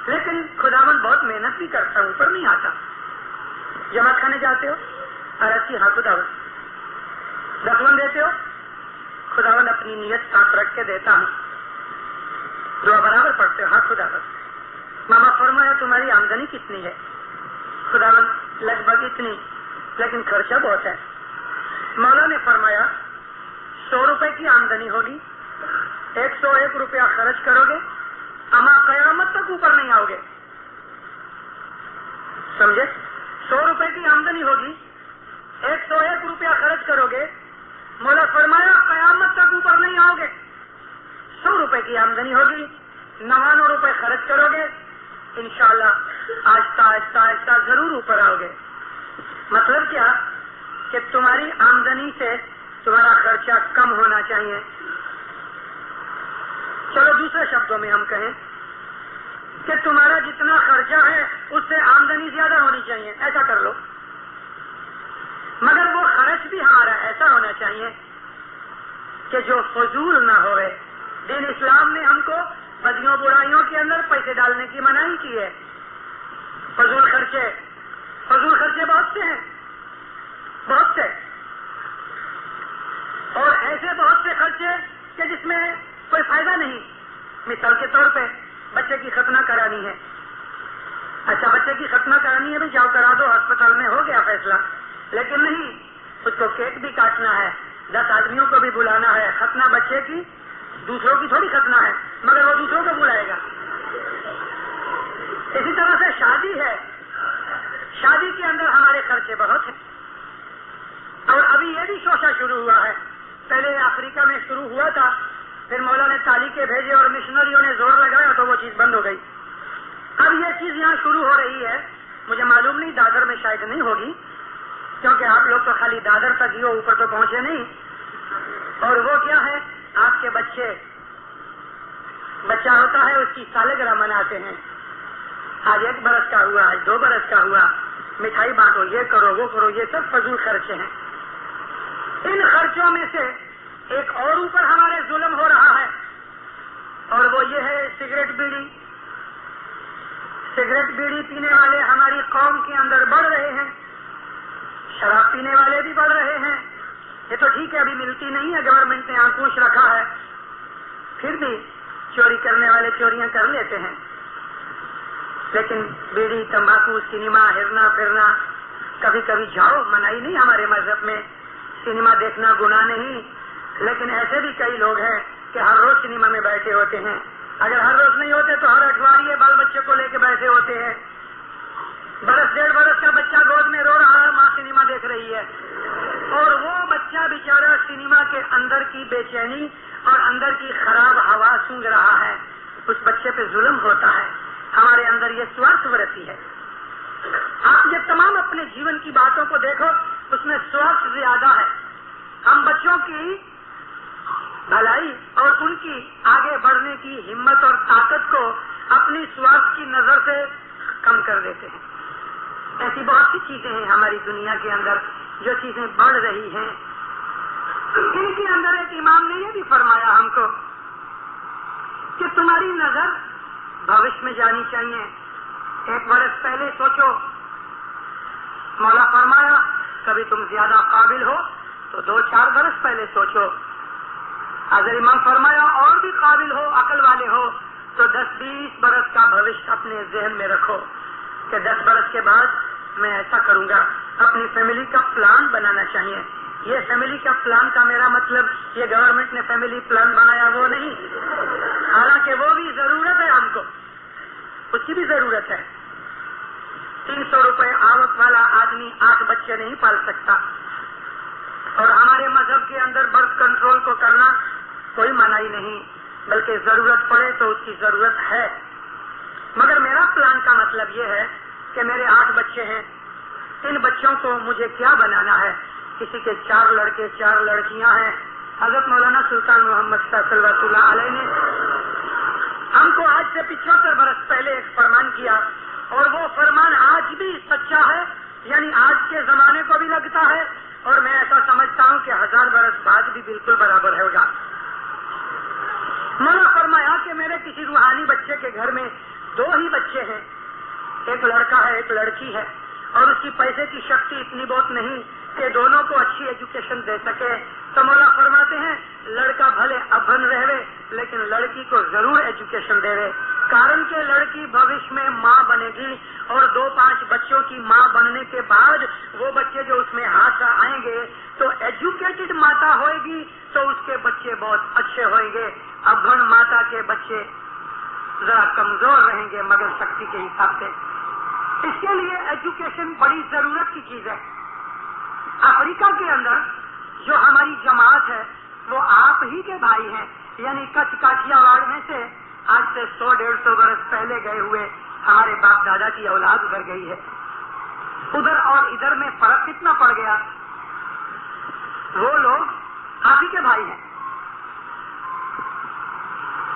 لیکن خداوند بہت محنت بھی کرتا ہوں, اوپر نہیں آتا. جماعت خانے جاتے ہو, عرض کی ہاں خداوند. دسواں دیتے ہو, خداوند اپنی نیت صاف رکھ کے دیتا ہوں. دعا برابر پڑھتے ہو, ہاں خداوند. ماما فرمایا تمہاری آمدنی کتنی ہے؟ خداوند لگ بھگ اتنی, لیکن خرچہ بہت ہے. مولا نے فرمایا 100 روپے کی آمدنی ہوگی, 101 روپیہ خرچ کرو گے, اما قیامت تک اوپر نہیں آؤ گے. سمجھے؟ 100 روپے کی آمدنی ہوگی, 101 روپیہ خرچ کرو گے, مولا فرمایا قیامت تک اوپر نہیں آؤ گے. 100 روپے کی آمدنی ہوگی, 99 روپے خرچ کرو گے, انشاءاللہ آہستہ آہستہ آہستہ ضرور اوپر آؤ گے. مطلب کیا کہ تمہاری آمدنی سے تمہارا خرچہ کم ہونا چاہیے. چلو دوسرے شبدوں میں ہم کہیں کہ تمہارا جتنا خرچہ ہے اس سے آمدنی زیادہ ہونی چاہیے، ایسا کر لو، مگر وہ خرچ بھی ہمارا ایسا ہونا چاہیے کہ جو فضول نہ ہوئے۔ دین اسلام نے ہم کو بدیوں برائیوں کے اندر پیسے ڈالنے کی منائی کی ہے۔ فضول خرچے بہت سے ہیں، بہت سے، اور ایسے بہت سے خرچے کہ جس میں کوئی فائدہ نہیں۔ مثال کے طور پہ بچے کی ختنہ کرانی ہے، اچھا بچے کی ختنہ کرانی ہے بھی جاؤ کرا دو، ہسپتال میں ہو گیا فیصلہ، لیکن نہیں، اس کو کیک بھی کاٹنا ہے، 10 آدمیوں کو بھی بلانا ہے، ختنہ بچے کی، دوسروں کی تھوڑی ختنہ ہے، مگر وہ دوسروں کو بلائے گا۔ اسی طرح سے شادی ہے، شادی کے اندر ہمارے خرچے بہت ہیں، اور ابھی یہ بھی شوشہ شروع ہوا ہے، پہلے افریقہ میں شروع ہوا تھا، پھر مولا نے تعلیقیں بھیجے اور مشنریوں نے زور لگایا تو وہ چیز بند ہو گئی۔ اب یہ چیز یہاں شروع ہو رہی ہے، مجھے معلوم نہیں دادر میں شاید نہیں ہوگی، کیونکہ آپ لوگ تو خالی دادر تک ہی ہو، اوپر تو پہنچے نہیں۔ اور وہ کیا ہے، آپ کے بچہ ہوتا ہے، اس کی سالگرہ مناتے ہیں، آج 1 برس کا ہوا، آج 2 برس کا ہوا، مٹھائی بانٹو، یہ کرو وہ کرو، یہ سب فضول خرچے ہیں۔ ان خرچوں میں سے ایک اور اوپر ہمارے ظلم ہو رہا ہے، اور وہ یہ ہے سگریٹ بیڑی پینے والے ہماری قوم کے اندر بڑھ رہے ہیں، شراب پینے والے بھی بڑھ رہے ہیں۔ یہ تو ٹھیک ہے، ابھی ملتی نہیں ہے، گورنمنٹ نے آنکوش رکھا ہے، پھر بھی چوری کرنے والے چوریاں کر لیتے ہیں، لیکن بیڑی، تمباکو، سنیما، ہرنا پھرنا، کبھی کبھی جاؤ، منائی نہیں ہمارے مذہب میں، سنیما دیکھنا گناہ نہیں، لیکن ایسے بھی کئی لوگ ہیں کہ ہر روز سنیما میں بیٹھے ہوتے ہیں، اگر ہر روز نہیں ہوتے تو ہر اٹھواری بال بچے کو لے کے بیٹھے ہوتے ہیں، 1.5 برس کا بچہ گود میں رو رہا ہے، ماں سنیما دیکھ رہی ہے، اور وہ بچہ بیچارہ سنیما کے اندر کی بے چینی اور اندر کی خراب ہوا سونگھ رہا ہے، اس بچے پہ ظلم ہوتا ہے۔ ہمارے اندر یہ سوارتھ ورتی ہے۔ آپ یہ تمام اپنے جیون کی باتوں کو دیکھو، اس میں سوارتھ زیادہ ہے۔ ہم بچوں کی بھلائی اور ان کی آگے بڑھنے کی ہمت اور طاقت کو اپنی سوارتھ کی نظر سے کم کر دیتے ہیں۔ ایسی بہت سی چیزیں ہیں ہماری دنیا کے اندر جو چیزیں بڑھ رہی ہیں، ان کے اندر ایک امام نے یہ بھی فرمایا ہم کو کہ تمہاری نظر بھوش میں جانی چاہیے، 1 برس پہلے سوچو۔ مولا فرمایا کبھی تم زیادہ قابل ہو تو 2-4 برس پہلے سوچو، اگر امام فرمایا اور بھی قابل ہو، عقل والے ہو تو 10-20 برس کا بھوش اپنے ذہن میں رکھو کہ 10 برس کے بعد میں ایسا کروں گا۔ اپنی فیملی کا پلان بنانا چاہیے۔ یہ فیملی کا پلان کا میرا مطلب یہ گورنمنٹ نے فیملی پلان بنایا وہ نہیں، حالانکہ وہ بھی ضرورت ہے، ہم کو اس کی بھی ضرورت ہے۔ 300 روپے آوک والا آدمی 8 بچے نہیں پال سکتا، اور ہمارے مذہب کے اندر برتھ کنٹرول کو کرنا کوئی منائی نہیں، بلکہ ضرورت پڑے تو اس کی ضرورت ہے۔ مگر میرا پلان کا مطلب یہ ہے کہ میرے 8 بچے ہیں، ان بچوں کو مجھے کیا بنانا ہے؟ کسی کے 4 لڑکے 4 لڑکیاں ہیں۔ حضرت مولانا سلطان محمد شاہ صلی اللہ علیہ نے ہم کو آج سے 75 برس پہلے ایک فرمان کیا، اور وہ فرمان آج بھی سچا ہے، یعنی آج کے زمانے کو بھی لگتا ہے، اور میں ایسا سمجھتا ہوں کہ 1000 برس بعد بھی بالکل برابر ہوگا۔ مولا فرمایا کہ میرے کسی روحانی بچے کے گھر میں 2 ہی بچے ہیں، ایک لڑکا ہے ایک لڑکی ہے، اور اس کی پیسے کی شکتی اتنی بہت نہیں کہ دونوں کو اچھی ایجوکیشن دے سکے، تو مولا فرماتے ہیں لڑکا بھلے ابھن رہے لیکن لڑکی کو ضرور ایجوکیشن دے رہے، کارن کہ لڑکی بھوش میں ماں بنے گی، اور 2-5 بچوں کی ماں بننے کے بعد وہ بچے جو اس میں ہاتھ آئیں گے تو ایجوکیٹڈ ماتا ہوئے گی تو اس کے بچے بہت اچھے ہوئیں گے۔ ابھن ماتا کے بچے ذرا کمزور رہیں گے مگر شکتی کے حساب سے۔ اس کے لیے ایجوکیشن بڑی ضرورت کی چیز ہے۔ افریقہ کے اندر جو ہماری جماعت ہے وہ آپ ہی کے بھائی ہیں، یعنی کچھ کاٹیا واڑ میں سے آج سے 100-150 برس پہلے گئے ہوئے ہمارے باپ دادا کی اولاد ادھر گئی ہے۔ ادھر اور ادھر میں فرق کتنا پڑ گیا؟ وہ لوگ آپ ہی کے بھائی ہیں،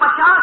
50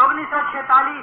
1946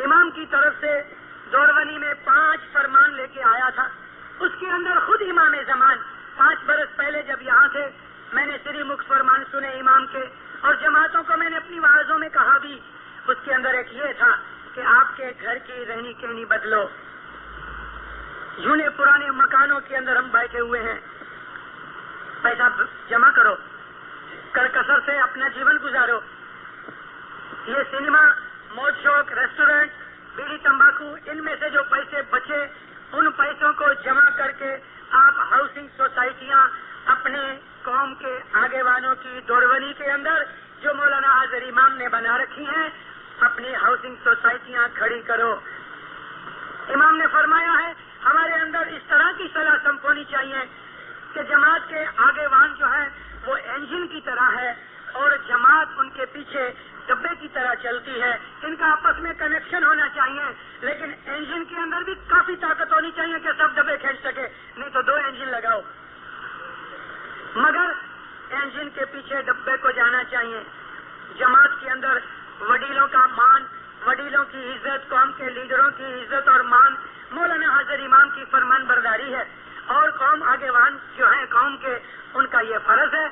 امام کی طرف سے دورونی میں 5 فرمان لے کے آیا تھا. اس کے اندر خود امام زمان 5 برس پہلے جب یہاں تھے میں نے سری مکھ فرمان سنے امام کے, اور جماعتوں کو میں نے اپنی وعظوں میں کہا بھی. اس کے اندر ایک یہ تھا کہ آپ کے گھر کی رہنی کہنی بدلو. جھونے پرانے مکانوں کے اندر ہم بیٹھے ہوئے ہیں, پیسہ جمع کرو, کرکسر سے اپنا جیون گزارو. یہ سنیما, موج شوق, ریسٹورینٹ, بیڑی تمباکو, ان میں سے جو پیسے بچے ان پیسوں کو جمع کر کے آپ ہاؤسنگ سوسائٹیاں اپنے قوم کے آگے والوں کی دورونی کے اندر جو مولانا حاضر امام نے بنا رکھی ہیں اپنی ہاؤسنگ سوسائٹیاں کھڑی کرو. امام نے فرمایا ہے ہمارے اندر اس طرح کی صلاح سمپ ہونی چاہیے کہ جماعت کے آگے وان جو ہے وہ انجن کی طرح ہے اور جماعت ان کے پیچھے ڈبے کی طرح چلتی ہے. ان کا آپس میں کنیکشن ہونا چاہیے, لیکن انجن کے اندر بھی کافی طاقت ہونی چاہیے کہ سب ڈبے کھینچ سکے, نہیں تو 2 انجن لگاؤ. مگر انجن کے پیچھے ڈبے کو جانا چاہیے. جماعت کے اندر وڈیلوں کا مان, وڈیلوں کی عزت, قوم کے لیڈروں کی عزت اور مان مولانا حاضر امام کی فرمان برداری ہے. اور قوم آگے وان جو ہیں قوم کے, ان کا یہ فرض ہے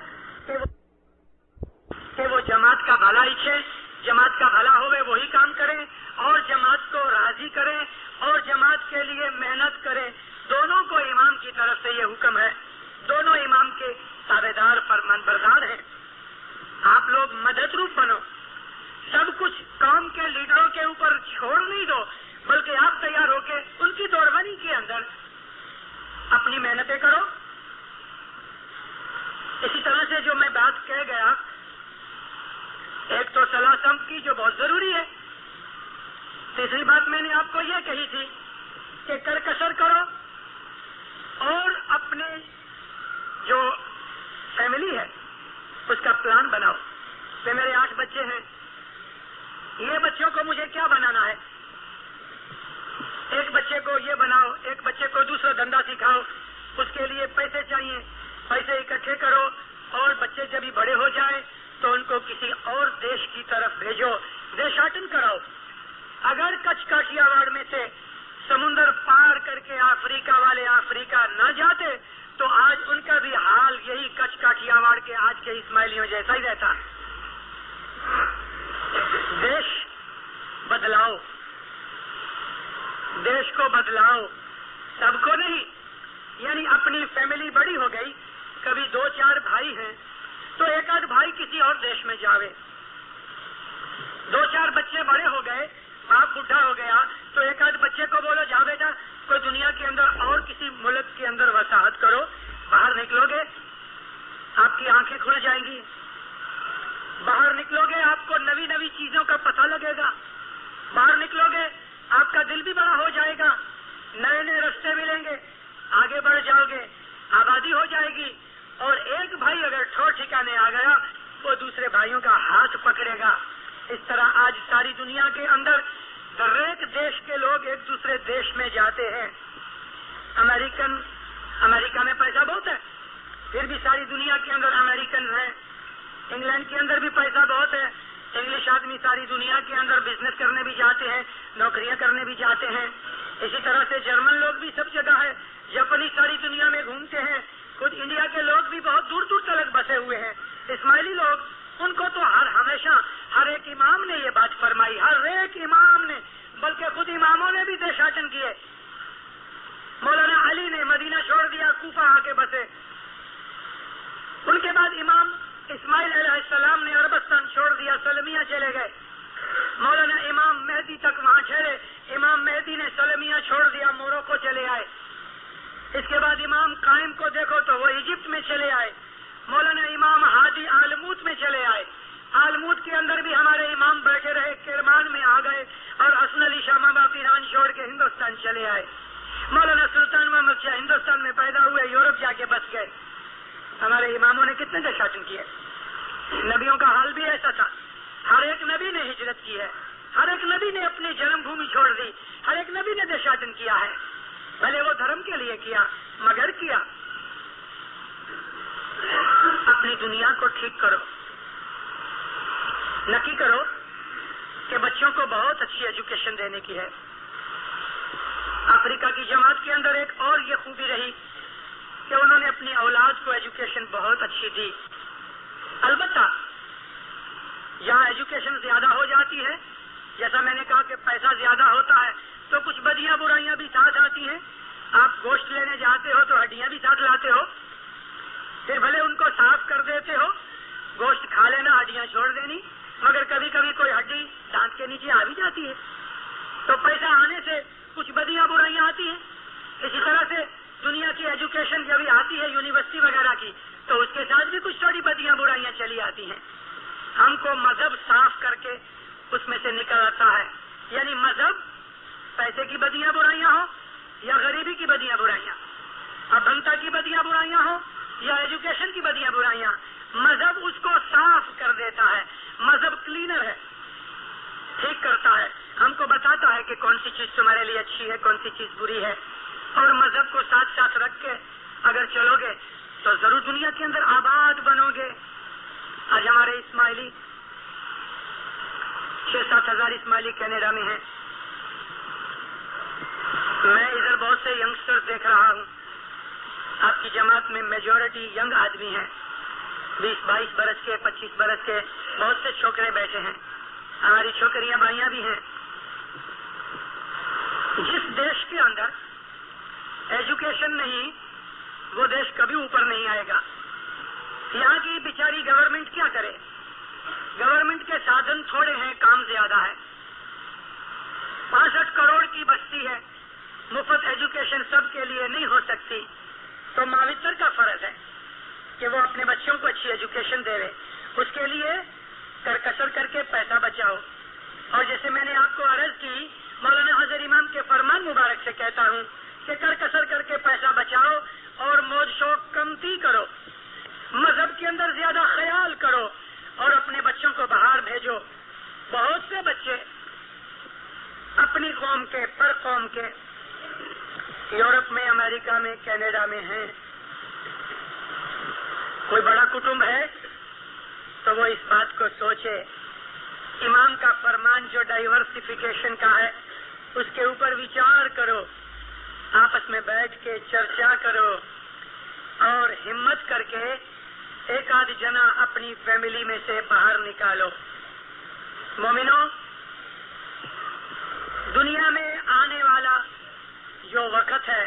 کہ وہ جماعت کا بھلا اچھے, جماعت کا بھلا ہوئے وہی کام کریں اور جماعت کو راضی کریں اور جماعت کے لیے محنت کریں. دونوں کو امام کی طرف سے یہ حکم ہے, دونوں امام کے تابعدار فرمان بردار ہیں. آپ لوگ مدد روپ بنو, سب کچھ قوم کے لیڈروں کے اوپر چھوڑ نہیں دو, بلکہ آپ تیار ہو کے ان کی دورونی کے اندر اپنی محنتیں کرو. اسی طرح سے جو میں بات کہہ گیا, ایک تو صلاح سمپ کی جو بہت ضروری ہے. تیسری بات میں نے آپ کو یہ کہی تھی کہ کرکسر کرو اور اپنے جو فیملی ہے اس کا پلان بناؤ. کہ میرے 8 بچے ہیں, یہ بچوں کو مجھے کیا بنانا ہے. ایک بچے کو یہ بناؤ, ایک بچے کو دوسرا دھندا سکھاؤ, اس کے لیے پیسے چاہیے, پیسے اکٹھے کرو اور بچے جب ہی بڑے ہو جائیں تو ان کو کسی اور دیش کی طرف بھیجو, دیشاٹن کراؤ. اگر کچھ کاٹیاواڑ میں سے سمندر پار کر کے افریقہ والے افریقہ نہ جاتے تو آج ان کا بھی حال یہی کچھ کاٹیاواڑ کے آج کے اسماعیلیوں جیسا ہی رہتا. دیش بدلاؤ, دیش کو بدلاؤ, سب کو نہیں. یعنی اپنی فیملی بڑی ہو گئی, کبھی 2-4 بھائی ہیں تو ایک آدھ بھائی کسی اور دیش میں جاوے. 2-4 بچے بڑے ہو گئے, باپ بڈھا ہو گیا تو ایک آدھ بچے کو بولو جا بیٹا کوئی دنیا کے اندر اور کسی ملک کے اندر وساحت کرو. باہر نکلو گے آپ کی آنکھیں کھل جائیں گی, باہر نکلو گے آپ کو نئی نئی چیزوں کا پتہ لگے گا, باہر نکلو گے آپ کا دل بھی بڑا ہو جائے گا, نئے نئے رستے ملیں گے, آگے بڑھ جاؤ گے, آبادی ہو جائے گی. اور ایک بھائی اگر ٹھور ٹھکانے آ گیا وہ دوسرے بھائیوں کا ہاتھ پکڑے گا. اس طرح آج ساری دنیا کے اندر ہر ایک دیش کے لوگ ایک دوسرے دیش میں جاتے ہیں. امریکہ میں پیسہ بہت ہے, پھر بھی ساری دنیا کے اندر امریکن ہیں. انگلینڈ کے اندر بھی پیسہ بہت ہے, انگلش آدمی ساری دنیا کے اندر بزنس کرنے بھی جاتے ہیں, نوکریاں کرنے بھی جاتے ہیں. اسی طرح سے جرمن لوگ بھی سب جگہ ہے, جاپانی ساری دنیا میں گھومتے ہیں. خود انڈیا کے لوگ بھی بہت دور دور تک بسے ہوئے ہیں. اسماعیلی لوگ ان کو تو ہمیشہ ہر ایک امام نے یہ بات فرمائی, ہر ایک امام نے, بلکہ خود اماموں نے بھی دیشاٹن کیے. مولانا علی نے مدینہ چھوڑ دیا, کوفہ آ کے بسے. ان کے بعد امام اسماعیل علیہ السلام نے عربستان چھوڑ دیا, سلمیہ چلے گئے. مولانا امام مہدی تک وہاں ٹھہرے, امام مہدی نے سلمیہ چھوڑ دیا, موروکو چلے آئے. اس کے بعد امام قائم کو دیکھو تو وہ ایجپٹ میں چلے آئے. مولانا امام ہادی آلموت میں چلے آئے. آلموت کے اندر بھی ہمارے امام بیٹھے رہے, کرمان میں آ گئے اور حسن علی شاہ باب ایران چھوڑ کے ہندوستان چلے آئے. مولانا سلطان محمد شاہ ہندوستان میں پیدا ہوئے, یورپ جا کے بس گئے. ہمارے اماموں نے کتنے دیشاٹن کیے. نبیوں کا حال بھی ایسا تھا, ہر ایک نبی نے ہجرت کی ہے, ہر ایک نبی نے اپنی جنم بھومی چھوڑ دی, ہر ایک نبی نے دیشاٹن کیا ہے. بھلے وہ دھرم کے لیے کیا, مگر کیا. اپنی دنیا کو ٹھیک کرو, نکی کرو کہ بچوں کو بہت اچھی ایجوکیشن دینے کی ہے. افریقہ کی جماعت کے اندر ایک اور یہ خوبی رہی کہ انہوں نے اپنی اولاد کو ایجوکیشن بہت اچھی دی. البتہ یہاں ایجوکیشن زیادہ ہو جاتی ہے، جیسا میں نے کہا کہ پیسہ زیادہ ہوتا ہے تو کچھ بدیاں برائیاں بھی ساتھ آتی ہیں. آپ گوشت لینے جاتے ہو تو ہڈیاں بھی ساتھ لاتے ہو، پھر بھلے ان کو صاف کر دیتے ہو، گوشت کھا لینا ہڈیاں چھوڑ دینی، مگر کبھی کبھی کوئی ہڈی دانت کے نیچے آ بھی جاتی ہے. تو پیسہ آنے سے کچھ بدیاں برائیاں آتی ہیں. اسی طرح سے دنیا کی ایجوکیشن جب آتی ہے یونیورسٹی وغیرہ کی تو اس کے ساتھ بھی کچھ تھوڑی بدیاں برائیاں چلی آتی ہیں. ہم کو مذہب صاف کر کے اس میں سے نکل آتا ہے. یعنی مذہب پیسے کی بدیاں برائیاں ہوں یا غریبی کی بدیاں برائیاں، ابھنتا کی بدیاں برائیاں ہوں یا ایجوکیشن کی بدیاں برائیاں، مذہب اس کو صاف کر دیتا ہے. مذہب کلینر ہے، ٹھیک کرتا ہے، ہم کو بتاتا ہے کہ کون سی چیز تمہارے لیے اچھی ہے، کون سی چیز بری ہے. اور مذہب کو ساتھ ساتھ رکھ کے اگر چلو گے تو ضرور دنیا کے اندر آباد بنو گے. آج ہمارے اسماعیلی 6-7 ہزار اسماعیلی کینیڈا میں ہیں. میں ادھر بہت سے ینگسٹر دیکھ رہا ہوں. آپ کی جماعت میں میجورٹی ینگ آدمی ہیں، 20-22 برس کے، 25 برس کے، بہت سے چھوکرے بیٹھے ہیں. ہماری چھوکریاں بھائیاں بھی ہیں. جس دیش کے اندر ایجوکیشن نہیں وہ دیش کبھی اوپر نہیں آئے گا. یہاں کی بیچاری گورنمنٹ کیا کرے؟ گورنمنٹ کے سادھن تھوڑے ہیں، کام زیادہ ہے. 65 کروڑ کی بستی ہے، مفت ایجوکیشن سب کے لیے نہیں ہو سکتی. تو ماوتر کا فرض ہے کہ وہ اپنے بچوں کو اچھی ایجوکیشن دے رہے. اس کے لیے کرکسر کر کے پیسہ بچاؤ. اور جیسے میں نے آپ کو عرض کی، مولانا حضر امام کے فرمان مبارک سے کہتا ہوں کہ کرکسر کر کے پیسہ بچاؤ اور موج شوق کمتی کرو، مذہب کے اندر زیادہ خیال کرو اور اپنے بچوں کو باہر بھیجو. بہت سے بچے اپنی قوم کے، پر قوم کے، یورپ میں، امریکہ میں، کینیڈا میں ہیں. کوئی بڑا کٹمب ہے تو وہ اس بات کو سوچے. امام کا فرمان جو ڈائیورسفیکیشن کا ہے اس کے اوپر وچار کرو، آپس میں بیٹھ کے چرچا کرو اور ہمت کر کے ایک آدھ جنا اپنی فیملی میں سے باہر نکالو. مومنوں، دنیا میں آنے والا جو وقت ہے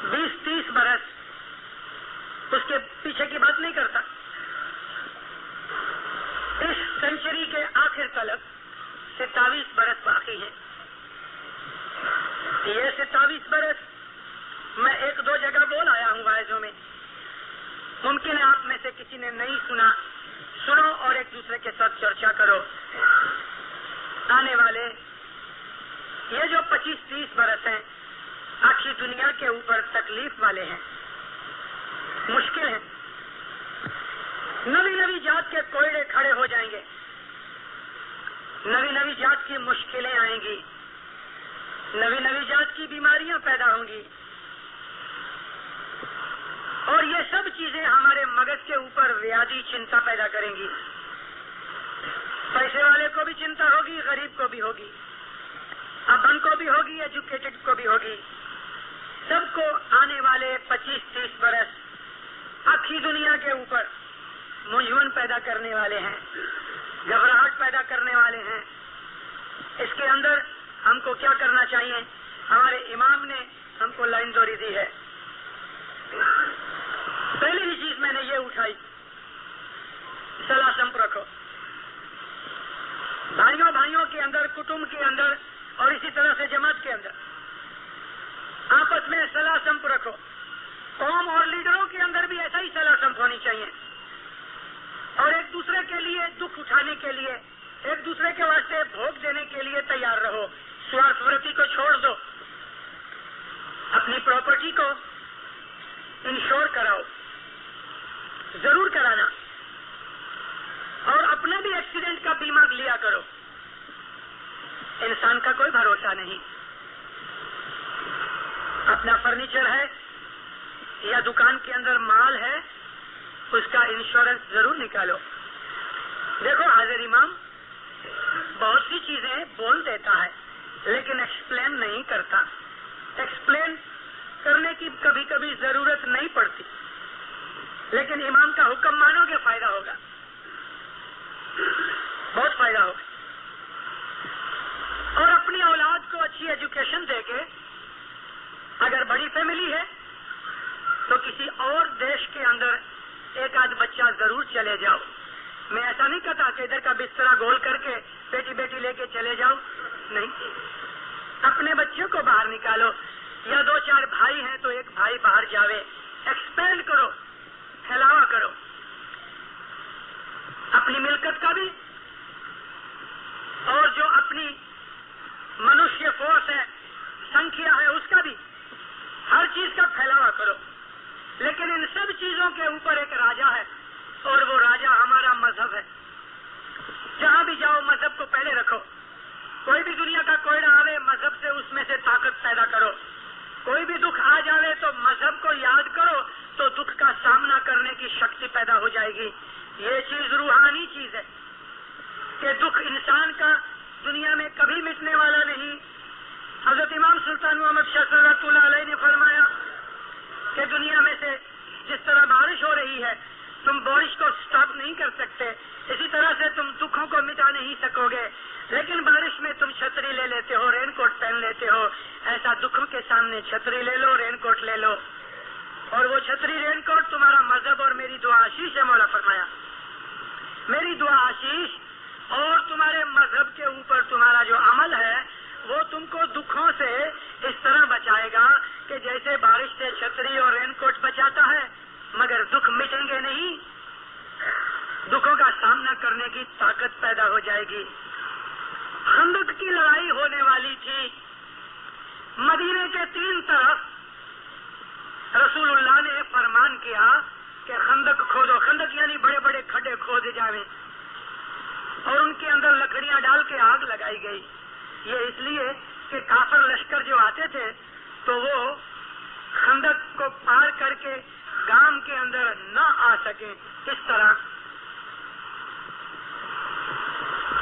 20-30 برس، اس کے پیچھے کی بات نہیں کرتا. اس سنچری کے آخر تلک 27 برس باقی ہیں. یہ 27 برس میں 1-2 جگہ بول آیا ہوں واعظوں میں. ممکن ہے آپ میں سے کسی نے نہیں سنا. سنو اور ایک دوسرے کے ساتھ چرچا کرو. آنے والے یہ جو 25-30 برس ہیں آخری دنیا کے اوپر تکلیف والے ہیں، مشکل ہیں. نئی نئی جات کے کوئلے کھڑے ہو جائیں گے، نئی نئی جات کی مشکلیں آئیں گی، نئی نئی جات کی بیماریاں پیدا ہوں گی. اور یہ سب چیزیں ہمارے مغز کے اوپر ویادی چنتا پیدا کریں گی. پیسے والے کو بھی چنتا ہوگی، غریب کو بھی ہوگی، ابن کو بھی ہوگی، ایجوکیٹڈ کو بھی ہوگی. سب کو آنے والے 25-30 برس آخری دنیا کے اوپر مجھون پیدا کرنے والے ہیں، گھبراہٹ پیدا کرنے والے ہیں. اس کے اندر ہم کو کیا کرنا چاہیے؟ ہمارے امام نے ہم کو لائن دوری دی ہے. پہلی ہی چیز میں نے یہ اٹھائی، صلاح سمپ رکھو. بھائیوں کے اندر، کٹمب کے اندر اور اسی طرح سے جماعت کے اندر آپس میں صلاح سمپ رکھو. قوم اور لیڈروں کے اندر بھی ایسا ہی صلاح سمپ ہونی چاہیے. اور ایک دوسرے کے لیے دکھ اٹھانے کے لیے، ایک دوسرے کے واسطے بھوگ دینے کے لیے تیار رہو. سوارتھ کو چھوڑ دو. اپنی پراپرٹی کو انشور کراؤ، ضرور کرانا. اور اپنا بھی ایکسیڈنٹ کا بیمہ لیا کرو. انسان کا کوئی بھروسہ نہیں. اپنا فرنیچر ہے یا دکان کے اندر مال ہے، اس کا انشورنس ضرور نکالو. دیکھو حاضر امام بہت سی چیزیں بول دیتا ہے لیکن ایکسپلین نہیں کرتا. ایکسپلین کرنے کی کبھی کبھی ضرورت نہیں پڑتی، لیکن امام کا حکم مانو گے فائدہ ہوگا، بہت فائدہ ہوگا. اور اپنی اولاد کو اچھی ایجوکیشن دے کے، اگر بڑی فیملی ہے تو کسی اور دیش کے اندر ایک آدھ بچہ ضرور چلے جاؤ. میں ایسا نہیں کہتا کہ ادھر کا بسترا گول کر کے بیٹی بیٹی لے کے چلے جاؤ، نہیں. اپنے بچوں کو باہر نکالو، یا 2-4 بھائی ہیں تو ایک بھائی باہر جاوے. ایکسپینڈ کرو، پھیلاوا کرو اپنی ملکت کا بھی، اور جو اپنی منشیہ فورس ہے، سنکھیا ہے، اس کا بھی. ہر چیز کا پھیلاوا کرو. لیکن ان سب چیزوں کے اوپر ایک راجا ہے، اور وہ راجا ہمارا مذہب ہے. جہاں بھی جاؤ مذہب کو پہلے رکھو. کوئی بھی دنیا کا کوئڑا آوے، مذہب سے اس میں سے طاقت پیدا کرو. کوئی بھی دکھ آ جاوے تو مذہب کو یاد کرو، تو دکھ کا سامنا کرنے کی شکتی پیدا ہو جائے گی. یہ چیز روحانی چیز ہے کہ دکھ انسان کا دنیا میں کبھی مٹنے والا نہیں. حضرت امام سلطان محمد شاہ رحمۃ اللہ علیہ نے فرمایا کہ دنیا میں سے جس طرح بارش ہو رہی ہے، تم بارش کو سٹاپ نہیں کر سکتے، اسی طرح سے تم دکھوں کو مٹا نہیں سکو گے. لیکن بارش میں تم چھتری لے لیتے ہو، رین کوٹ پہن لیتے ہو. ایسا دکھوں کے سامنے چھتری لے لو، رین کوٹ لے لو. اور وہ چھتری، رین کوٹ تمہارا مذہب اور میری دعا آشیش ہے. مولا فرمایا میری دعا آشیش اور تمہارے مذہب کے اوپر تمہارا جو عمل ہے وہ تم کو دکھوں سے اس طرح بچائے گا کہ جیسے بارش سے چھتری اور رین کوٹ بچاتا ہے. مگر دکھ مٹیں گے نہیں، دکھوں کا سامنا کرنے کی طاقت پیدا ہو جائے گی. خندق کی لڑائی ہونے والی تھی. مدینے کے 3 طرف رسول اللہ نے فرمان کیا کہ خندق کھودو. خندق یعنی بڑے بڑے کھڈے کھودے جاویں، اور ان کے اندر لکڑیاں ڈال کے آگ لگائی گئی. یہ اس لیے کہ کافر لشکر جو آتے تھے تو وہ خندق کو پار کر کے گام کے اندر نہ آ سکیں. اس طرح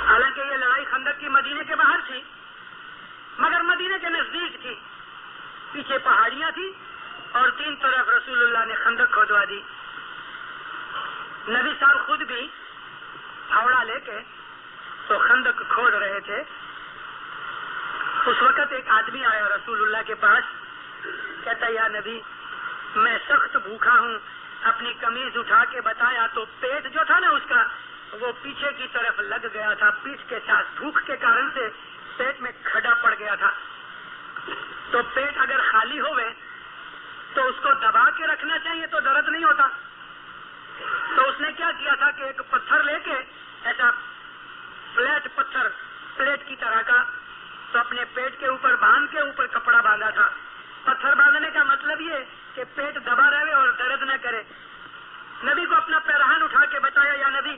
حالانکہ یہ لڑائی خندق کی مدینے کے باہر تھی، مگر مدینے کے نزدیک تھی. پیچھے پہاڑیاں تھی اور 3 طرف رسول اللہ نے خندق کھودوا دی. نبی صاحب خود بھی پھاوڑا لے کے تو خندق کھود رہے تھے. اس وقت ایک آدمی آیا رسول اللہ کے پاس، کہتا یا نبی میں سخت بھوکا ہوں. اپنی قمیض اٹھا کے بتایا تو پیٹ جو تھا نا اس کا وہ پیچھے کی طرف لگ گیا تھا. پیٹھ کے ساتھ بھوک کے کارن سے پیٹ میں کھڈا پڑ گیا تھا. تو پیٹ اگر خالی ہوئے تو اس کو دبا کے رکھنا چاہیے تو درد نہیں ہوتا. تو اس نے کیا کیا تھا کہ ایک پتھر لے کے، ایسا فلیٹ پتھر پلیٹ کی طرح کا، تو اپنے پیٹ کے اوپر باندھ کے اوپر کپڑا باندھا تھا. پتھر باندھنے کا مطلب یہ کہ پیٹ دبا رہے اور درد نہ کرے. نبی کو اپنا پیرہن اٹھا کے بتایا یا نبی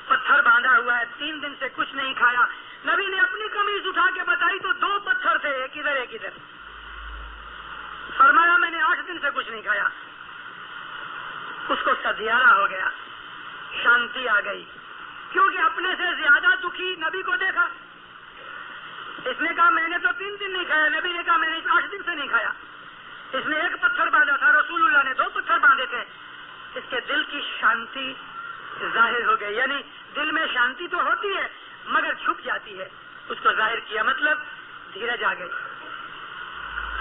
پتھر باندھا ہوا ہے، 3 دن سے کچھ نہیں کھایا. نبی نے اپنی قمیض اٹھا کے بتائی تو 2 پتھر تھے، ایک ادھر ایک ادھر. فرمایا میں نے 8 دن سے کچھ نہیں کھایا. اس کو سدھیارا ہو گیا، شانتی آ گئی، کیونکہ اپنے سے زیادہ دکھی نبی کو دیکھا. اس نے کہا میں نے تو 3 دن نہیں کھایا. نبی نے کہا میں نے 8 دن سے نہیں کھایا. اس نے 1 پتھر باندھا تھا، رسول اللہ نے 2 پتھر باندھے تھے. اس کے دل کی شانتی ظاہر ہو گئی. یعنی دل میں شانتی تو ہوتی ہے مگر چھپ جاتی ہے. اس کو ظاہر کیا، مطلب دھیرج آ گئی.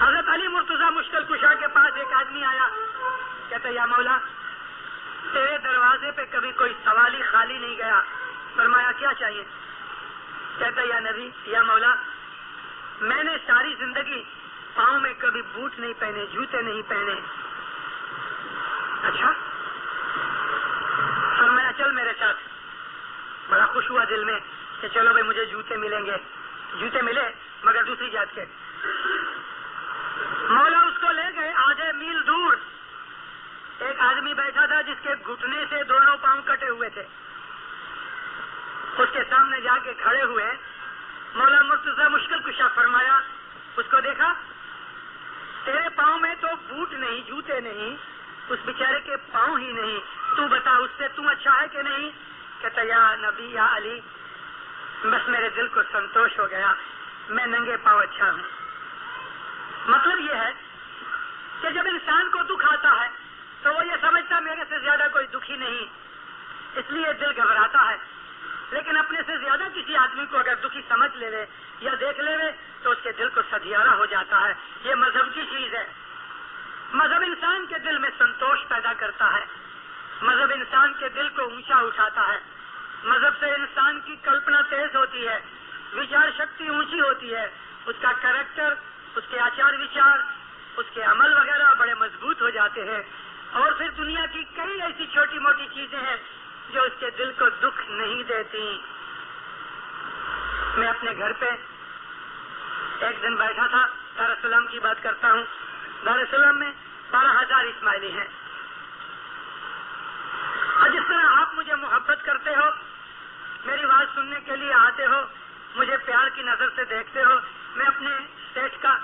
حضرت علی مرتضیٰ مشکل کشا کے پاس ایک آدمی آیا، کہتا یا مولا تیرے دروازے پہ کبھی کوئی سوالی خالی نہیں گیا. فرمایا کیا چاہیے؟ کہتا یا نبی یا مولا میں نے ساری زندگی پاؤں میں کبھی بوٹ نہیں پہنے، جوتے نہیں پہنے. اچھا، فرمایا چل میرے ساتھ. بڑا خوش ہوا دل میں کہ چلو بھائی مجھے جوتے ملیں گے. جوتے ملے مگر دوسری جات کے. مولا اس کو لے گئے. آدھے میل دور ایک آدمی بیٹھا تھا جس کے گھٹنے سے دونوں پاؤں کٹے ہوئے تھے. اس کے سامنے جا کے کھڑے ہوئے. مولا مرتضیٰ مشکل کشا فرمایا، اس کو دیکھا تیرے پاؤں میں تو بوٹ نہیں، جوتے نہیں، اس بیچارے کے پاؤں ہی نہیں. تو بتا اس سے تم اچھا ہے کہ نہیں؟ کہتا یا نبی یا علی بس میرے دل کو سنتوش ہو گیا، میں ننگے پاؤں اچھا ہوں۔ مطلب یہ ہے کہ جب انسان کو دکھ آتا ہے تو وہ یہ سمجھتا میرے سے زیادہ کوئی دکھی نہیں، اس لیے دل گھبراتا ہے۔ لیکن اپنے سے زیادہ کسی آدمی کو اگر دکھی سمجھ لے یا دیکھ لے تو اس کے دل کو سدھیارا ہو جاتا ہے۔ یہ مذہب کی چیز ہے۔ مذہب انسان کے دل میں سنتوش پیدا کرتا ہے، مذہب انسان کے دل کو اونچا اٹھاتا ہے، مذہب سے انسان کی کلپنا تیز ہوتی ہے، وچار شکتی اونچی ہوتی ہے، اس کا کریکٹر، اس کے آچار وچار، اس کے عمل وغیرہ بڑے مضبوط ہو جاتے ہیں، اور پھر دنیا کی کئی ایسی چھوٹی موٹی چیزیں ہیں جو اس کے دل کو دکھ نہیں دیتی۔ میں اپنے گھر پہ ایک دن بیٹھا تھا، دارالسلام کی بات کرتا ہوں، دارالسلام میں 12,000 اسماعیلی ہیں، اور جس طرح آپ مجھے محبت کرتے ہو، میری بات سننے کے لیے آتے ہو، مجھے پیار کی نظر سے دیکھتے ہو، میں اپنے سیٹ کا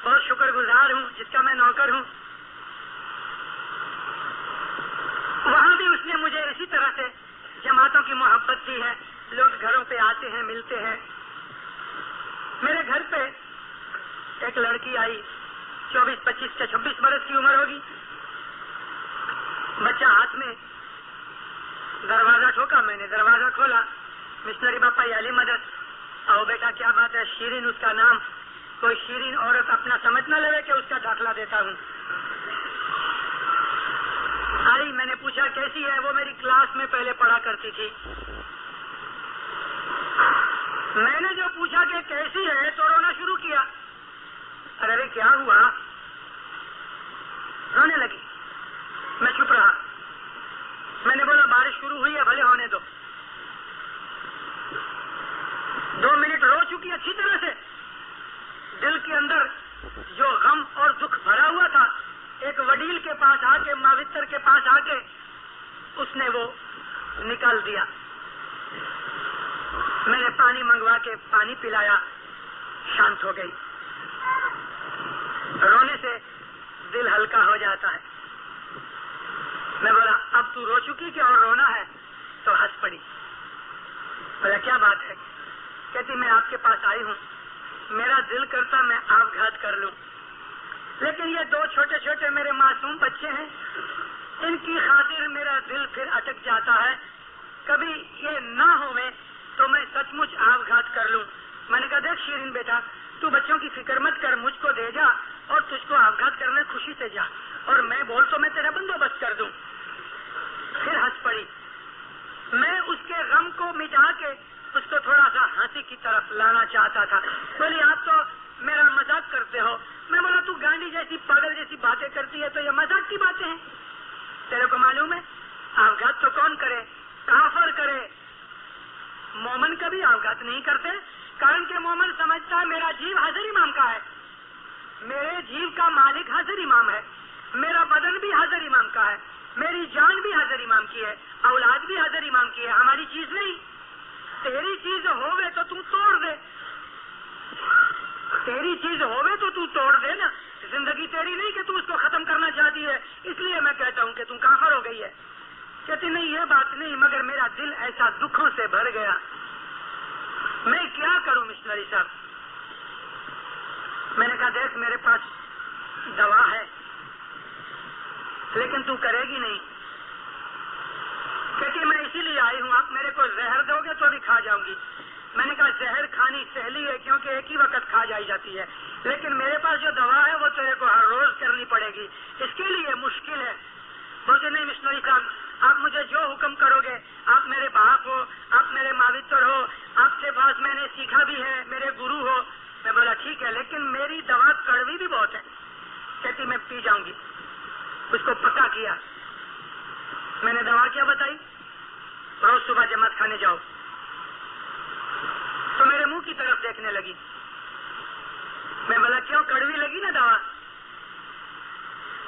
بہت شکر گزار ہوں جس کا میں نوکر ہوں۔ وہاں بھی اس نے مجھے اسی طرح سے جماعتوں کی محبت دی ہے، لوگ گھروں پہ آتے ہیں، ملتے ہیں۔ میرے گھر پہ ایک لڑکی آئی، 24، 25 یا 26 برس کی عمر ہوگی، بچہ ہاتھ میں، دروازہ ٹھوکا، میں نے دروازہ کھولا، مشنری باپا علی مدد، آؤ بیٹا کیا بات ہے، شیرین اس کا نام، کوئی شیرین عورت اپنا سمجھ نہ لے کہ اس کا داخلہ دیتا ہوں۔ آئی، میں نے پوچھا کیسی ہے، وہ میری کلاس میں پہلے پڑھا کرتی تھی۔ میں نے جو پوچھا کہ کیسی ہے تو رونا شروع کیا۔ ارے کیا ہوا؟ رونے لگی۔ میں چپ رہا۔ میں نے بولا بارش شروع ہوئی ہے، بھلے ہونے دو۔ 2 منٹ رو چکی اچھی طرح سے، دل کے اندر جو غم اور دکھ بھرا ہوا تھا، ایک وڈیل کے پاس آ کے، ماوتر کے پاس آ کے اس نے وہ نکال دیا۔ میں نے پانی منگوا کے پانی پلایا، شانت ہو گئی۔ رونے سے دل ہلکا ہو جاتا ہے۔ میں بولا اب تو رو چکی کہ اور رونا ہے؟ تو ہنس پڑی۔ بولا کیا بات ہے؟ کہتی میں آپ کے پاس آئی ہوں، میرا دل کرتا میں آپ گھات کر لوں، لیکن یہ 2 چھوٹے چھوٹے میرے معصوم بچے ہیں، ان کی خاطر میرا دل پھر اٹک جاتا ہے، کبھی یہ نہ ہوئے تو میں سچ مچ آپ گھات کر لوں۔ میں نے کہا دیکھ شیرین بیٹا، تو بچوں کی فکر مت کر، مجھ کو دے جا اور تجھ کو آپ گھات کرنے خوشی سے جا، اور میں بول تو میں تیرا بندوبست کر دوں۔ پھر ہنس پڑی۔ میں اس کے غم کو مٹا کے اس کو تھوڑا سا ہنسی کی طرف لانا چاہتا تھا۔ بولی آپ تو میرا مذاق کرتے ہو۔ میں بولا تو گانڈی جیسی پاگل جیسی باتیں کرتی ہے تو یہ مذاق کی باتیں ہیں؟ تیرے کو معلوم ہے آوگھات تو کون کرے؟ کافر کرے، مومن کبھی آوگھات نہیں کرتے، کارن کہ مومن سمجھتا ہے میرا جیو حاضر امام کا ہے، میرے جیو کا مالک حاضر امام ہے، میرا بدن بھی حاضر امام کا ہے، میری جان بھی حاضر امام کی ہے، اولاد بھی حاضر امام کی ہے، ہماری چیز نہیں۔ تیری چیز ہوئے تو تو توڑ دے، تیری چیز ہوئے تو تو توڑ دے نا، زندگی تیری نہیں کہ تو اس کو ختم کرنا چاہتی ہے، اس لیے میں کہتا ہوں کہ تم کافر ہو گئی ہے۔ کہتی نہیں یہ بات نہیں، مگر میرا دل ایسا دکھوں سے بھر گیا، میں کیا کروں مشنری صاحب؟ میں نے کہا دیکھ میرے پاس دوا ہے، لیکن تو کرے گی نہیں۔ کہتی میں اسی لیے آئی ہوں، آپ میرے کو زہر دو گے تو بھی کھا جاؤں گی۔ میں نے کہا زہر کھانی سہلی ہے کیونکہ ایک ہی وقت کھا جائی جاتی ہے، لیکن میرے پاس جو دوا ہے وہ تیرے کو ہر روز کرنی پڑے گی، اس کے لیے مشکل ہے۔ بولتے نہیں مشنری صاحب آپ مجھے جو حکم کرو گے، آپ میرے باپ ہو، آپ میرے ماوتر ہو، آپ کے پاس میں نے سیکھا بھی ہے، میرے گرو ہو۔ میں بولا ٹھیک ہے، لیکن میری دوا کڑوی بھی بہت ہے۔ کہتی میں پی جاؤں گی۔ اس کو پکا کیا، میں نے دوا کیا بتائی، روز صبح جماعت کھانے جاؤ۔ تو میرے منہ کی طرف دیکھنے لگی۔ میں بولا کیوں کڑوی لگی نا دوا؟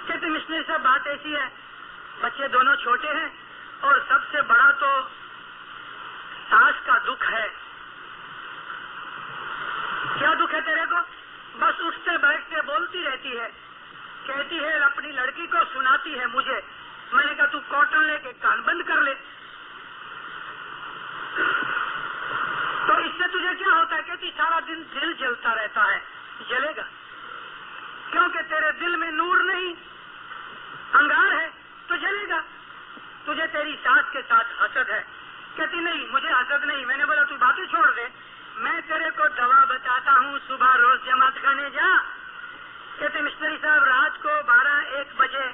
کہتے مشنری صاحب بات ایسی ہے، بچے دونوں چھوٹے ہیں اور سب سے بڑا تو ساس کا دکھ ہے۔ کیا دکھ ہے تیرے کو؟ بس اٹھتے بیٹھتے بولتی رہتی ہے، کہتی ہے اپنی لڑکی کو سناتی ہے مجھے۔ میں نے کہا تو کاٹن لے کے کان بند کر لے۔ تو کہتی سارا دن دل جلتا رہتا ہے. جلے گا کیونکہ تیرے دل میں نور نہیں، انگار ہے تو جلے گا. تجھے تیری ساس کے ساتھ حسد ہے. کہتی نہیں مجھے حسد نہیں. میں نے بولا تو باتیں چھوڑ دے، میں تیرے کو دوا بتاتا ہوں، صبح روز جماعت کھانے جا. کہتے مشنری صاحب رات کو 12-1 بجے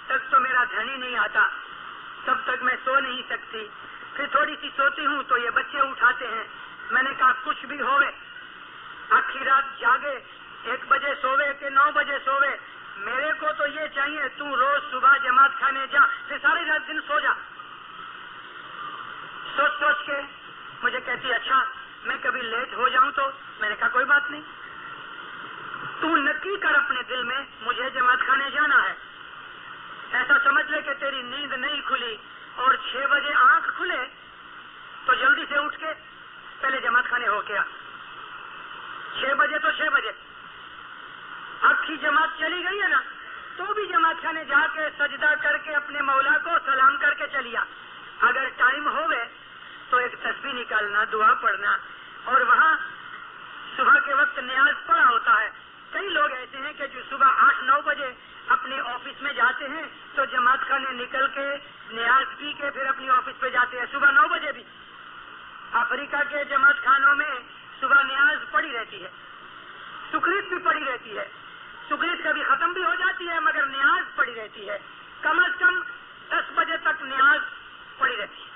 تک تو میرا دھن ہی نہیں آتا، تب تک میں سو نہیں سکتی. پھر تھوڑی سی سوتی ہوں تو یہ بچے اٹھاتے ہیں. میں نے کہا کچھ بھی ہوئے، آخری رات جاگے 1 بجے سوے کہ 9 بجے سوے، میرے کو تو یہ چاہیے تو روز صبح جماعت کھانے جا، پھر ساری رات دن سو جا. سوچ سوچ کے مجھے کہتی اچھا میں کبھی لیٹ ہو جاؤں تو. میں نے کہا کوئی بات نہیں، تو نکی کر اپنے دل میں مجھے جماعت کھانے جانا ہے. ایسا سمجھ لے کہ تیری نیند نہیں کھلی اور 6 بجے آنکھ کھلے تو جلدی سے اٹھ کے پہلے جماعت کھانے ہو گیا. 6 بجے تو 6 بجے اب کی جماعت چلی گئی ہے نا، تو بھی جماعت کھانے جا کے سجدہ کر کے اپنے مولا کو سلام کر کے چلیا. اگر ٹائم ہوئے تو ایک تسبیح نکالنا، دعا پڑھنا، اور وہاں صبح کے وقت نیاز پڑھا ہوتا ہے. کئی لوگ ایسے ہیں کہ جو صبح 8-9 بجے اپنے آفس میں جاتے ہیں تو جماعت کھانے نکل کے نیاز پی کے پھر اپنی آفس پہ جاتے ہیں صبح 9 بجے بھی. افریقہ کے جماعت خانوں میں صبح نیاز پڑی رہتی ہے، سکریت بھی پڑی رہتی ہے. سکریت کبھی ختم بھی ہو جاتی ہے مگر نیاز پڑی رہتی ہے. کم از کم 10 بجے تک نیاز پڑی رہتی ہے.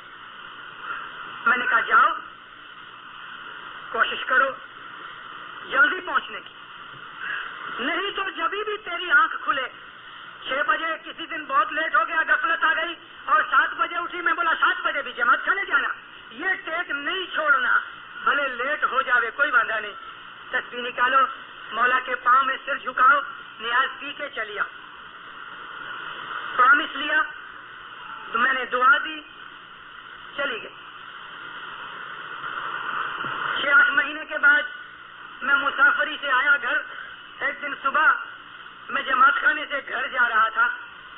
میں نے کہا جاؤ کوشش کرو جلدی پہنچنے کی، نہیں تو جبھی بھی تیری آنکھ کھلے. 6 بجے کسی دن بہت لیٹ ہو گیا، غفلت آ گئی اور 7 بجے اٹھی. میں بولا 7 بجے بھی جماعت کھانے جانا. یہ ٹیک نہیں چھوڑنا، بھلے لیٹ ہو جاوے کوئی باندھا نہیں. تسبیح نکالو، مولا کے پاؤں میں سر جھکاؤ، نیاز پی کے چلیا. پرامس لیا تو میں نے دعا دی، چلی گئی. 6-8 مہینے کے بعد میں مسافری سے آیا گھر. ایک دن صبح میں جماعت خانے سے گھر جا رہا تھا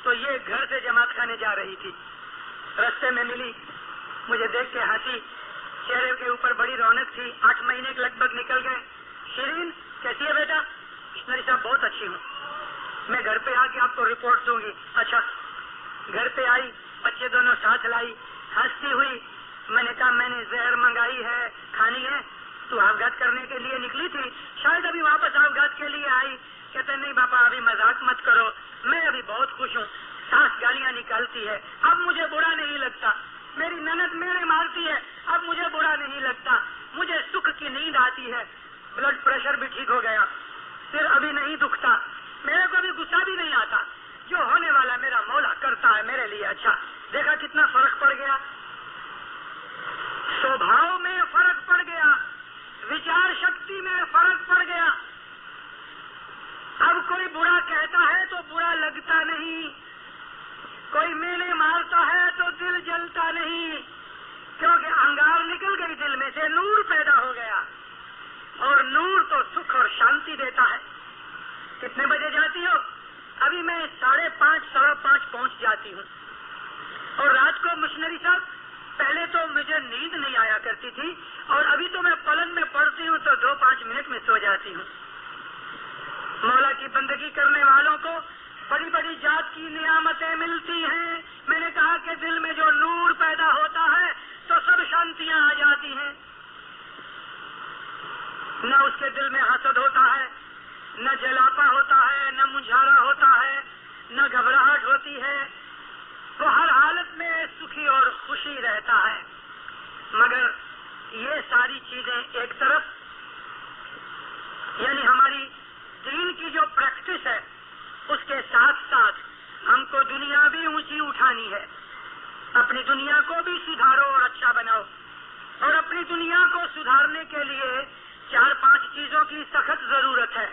تو یہ گھر سے جماعت خانے جا رہی تھی. رستے میں ملی، مجھے دیکھ کے ہنسی، چہرے کے اوپر بڑی رونق تھی. 8 مہینے کے لگ بھگ نکل گئے. شیرین کیسی ہے بیٹا؟ مشنری صاحب بہت اچھی ہوں، میں گھر پہ آ کے آپ کو رپورٹ دوں گی. اچھا. گھر پہ آئی، بچے دونوں ساتھ لائی، ہنستی ہوئی. میں نے کہا میں نے زہر منگائی ہے، کھانی ہے؟ تو آفگات کرنے کے لیے نکلی تھی، شاید ابھی واپس آفگات کے لیے آئی. کہتے نہیں باپا ابھی مذاق مت کرو، میں ابھی بہت خوش ہوں. سانس گالیاں نکالتی ہے، اب مجھے برا نہیں لگتا. میری نند میرے مارتی ہے، اب مجھے برا نہیں لگتا. مجھے سکھ کی نیند آتی ہے، بلڈ پریشر بھی ٹھیک ہو گیا، پھر ابھی نہیں دکھتا. میرے کو بھی غصہ بھی نہیں آتا. جو ہونے والا میرا مولا کرتا ہے میرے لیے اچھا. دیکھا کتنا فرق پڑ گیا، سوبھاؤ میں فرق پڑ گیا، وچار شکتی میں فرق پڑ گیا. اب کوئی برا کہتا ہے تو برا لگتا نہیں، کوئی میلے مارتا ہے تو دل جلتا نہیں، کیونکہ انگار نکل گئی دل میں سے، نور پیدا ہو گیا. اور نور تو سکھ اور شانتی دیتا ہے. کتنے بجے جاتی ہو؟ ابھی میں 5:30 5:15 پہنچ جاتی ہوں. اور رات کو مشنری صاحب پہلے تو مجھے نیند نہیں آیا کرتی تھی، اور ابھی تو میں پلنگ میں پڑتی ہوں تو 2-5 منٹ میں سو جاتی ہوں. مولا کی بندگی کرنے والوں کو بڑی بڑی ذات کی نعمتیں ملتی ہیں. میں نے کہا کہ دل میں جو نور پیدا ہوتا ہے تو سب شانتیاں آ جاتی ہیں. نہ اس کے دل میں حسد ہوتا ہے، نہ جلاپا ہوتا ہے، نہ منجھارا ہوتا ہے، نہ گھبراہٹ ہوتی ہے. وہ ہر حالت میں سکھی اور خوشی رہتا ہے. مگر یہ ساری چیزیں ایک طرف، یعنی ہماری دین کی جو پریکٹس ہے اس کے ساتھ ساتھ ہم کو دنیا بھی اونچی اٹھانی ہے. اپنی دنیا کو بھی سدھارو اور اچھا بناؤ. اور اپنی دنیا کو سدھارنے کے لیے 4-5 چیزوں کی سخت ضرورت ہے.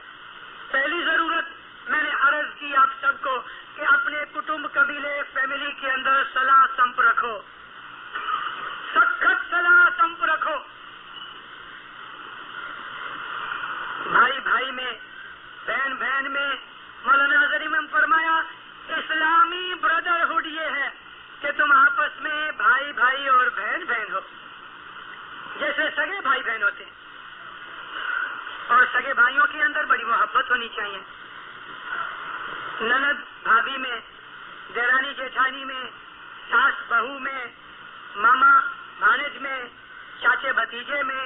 پہلی ضرورت میں نے عرض کی آپ سب کو کہ اپنے کٹمب قبیلے فیملی کے اندر صلاح سمپ رکھو، سخت صلاح سمپ رکھو. بھائی بھائی میں، بہن بہن میں. مولانا حضرت نے فرمایا اسلامی بردرہڈ یہ ہے کہ تم آپس میں بھائی بھائی اور بہن بہن ہو، جیسے سگے بھائی بہن ہوتے ہیں. اور سگے بھائیوں کے اندر بڑی محبت ہونی چاہیے. نند بھابھی میں، دیرانی جیٹھانی میں، ساس بہو میں، ماما بھانج میں، چاچے بھتیجے میں،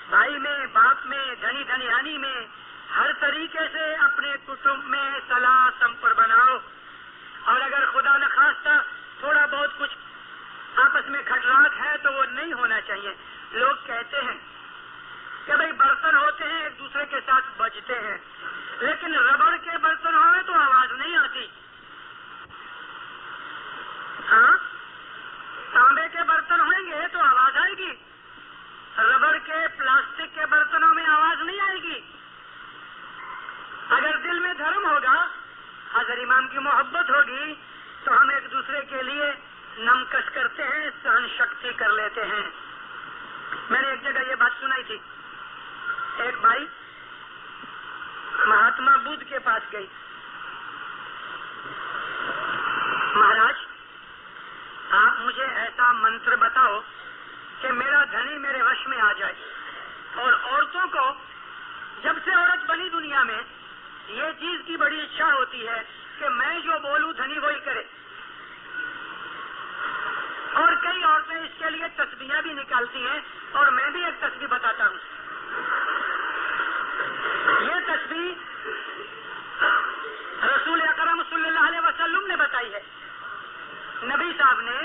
بھائی میں، باپ میں، دھنی دھنیانی میں، ہر طریقے سے اپنے کٹمب میں صلاح سمپر بناؤ. اور اگر خدا نخواستہ تھوڑا بہت کچھ آپس میں کھٹراٹ ہے تو وہ نہیں ہونا چاہیے. لوگ کہتے ہیں کہ بھئی برتن ہوتے ہیں ایک دوسرے کے ساتھ بجتے ہیں، لیکن ربڑ کے برتن ہوئے تو آواز نہیں آتی. ہاں، تانبے کے برتن ہوئیں گے تو آواز آئے گی، ربڑ کے پلاسٹک کے برتنوں میں آواز نہیں آئے گی. اگر دل میں دھرم ہوگا، حضرت امام کی محبت ہوگی تو ہم ایک دوسرے کے لیے نمکش کرتے ہیں، سہن شکتی کر لیتے ہیں. میں نے ایک جگہ یہ بات سنائی تھی. ایک بھائی مہاتما بدھ کے پاس گئی. مہاراج، آپ مجھے ایسا منتر بتاؤ کہ میرا دھنی میرے وش میں آ جائے. اور عورتوں کو جب سے عورت بنی دنیا میں یہ چیز کی بڑی اچھا ہوتی ہے کہ میں جو بولوں دھنی وہی کرے. اور کئی عورتیں اس کے لیے تسبیحیں بھی نکالتی ہیں، اور میں بھی ایک تسبیح بتاتا ہوں. یہ تسبیح رسول اکرم صلی اللہ علیہ وسلم نے بتائی ہے. نبی صاحب نے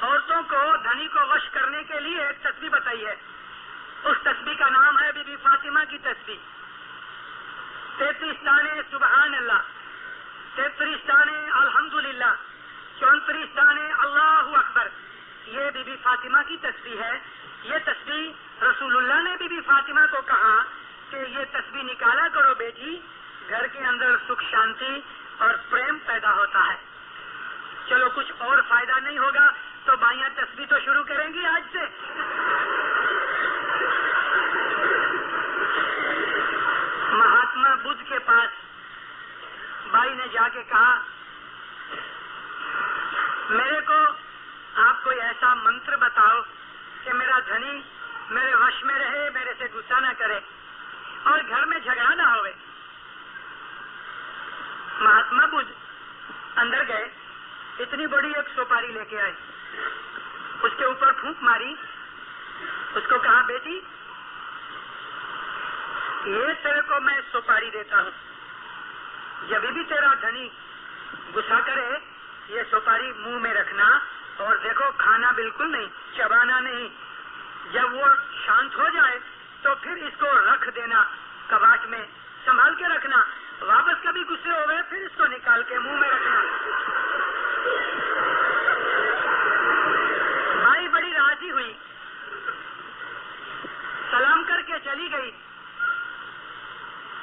عورتوں کو دھنی کو وش کرنے کے لیے ایک تسبیح بتائی ہے. اس تسبیح کا نام ہے بی بی فاطمہ کی تسبیح. 33 دانے سبحان اللہ، 33 دانے الحمدللہ، 34 دانے اللہ اکبر. یہ بی بی فاطمہ کی تسبیح ہے. یہ تسبیح رسول اللہ نے بی بی فاطمہ کو کہا کہ یہ تسبیح نکالا کرو بیٹی، گھر کے اندر سکھ شانتی اور پریم پیدا ہوتا ہے. چلو کچھ اور فائدہ نہیں ہوگا تو بائیاں تسبیح تو شروع کریں گی آج سے. مہاتما بدھ کے پاس بھائی نے جا کے کہا، میرے کو آپ کوئی ایسا منتر بتاؤ کہ میرا دھنی میرے وش میں رہے، میرے سے غصہ نہ کرے اور گھر میں جھگڑا نہ ہوئے. مہاتما بدھ اندر گئے، اتنی بڑی ایک سوپاری لے کے آئے، اس کے اوپر پھونک ماری، اس کو کہا بیٹی یہ تیرے کو میں سوپاری دیتا ہوں، جب بھی تیرا دھنی غصہ کرے یہ سوپاری منہ میں رکھنا، اور دیکھو کھانا بالکل نہیں، چبانا نہیں. جب وہ شانت ہو جائے تو پھر اس کو رکھ دینا کباٹ میں، سنبھال کے رکھنا. واپس کبھی غصے ہو گئے پھر اس کو نکال کے منہ میں رکھنا. بھائی بڑی راضی ہوئی، سلام کر کے چلی گئی.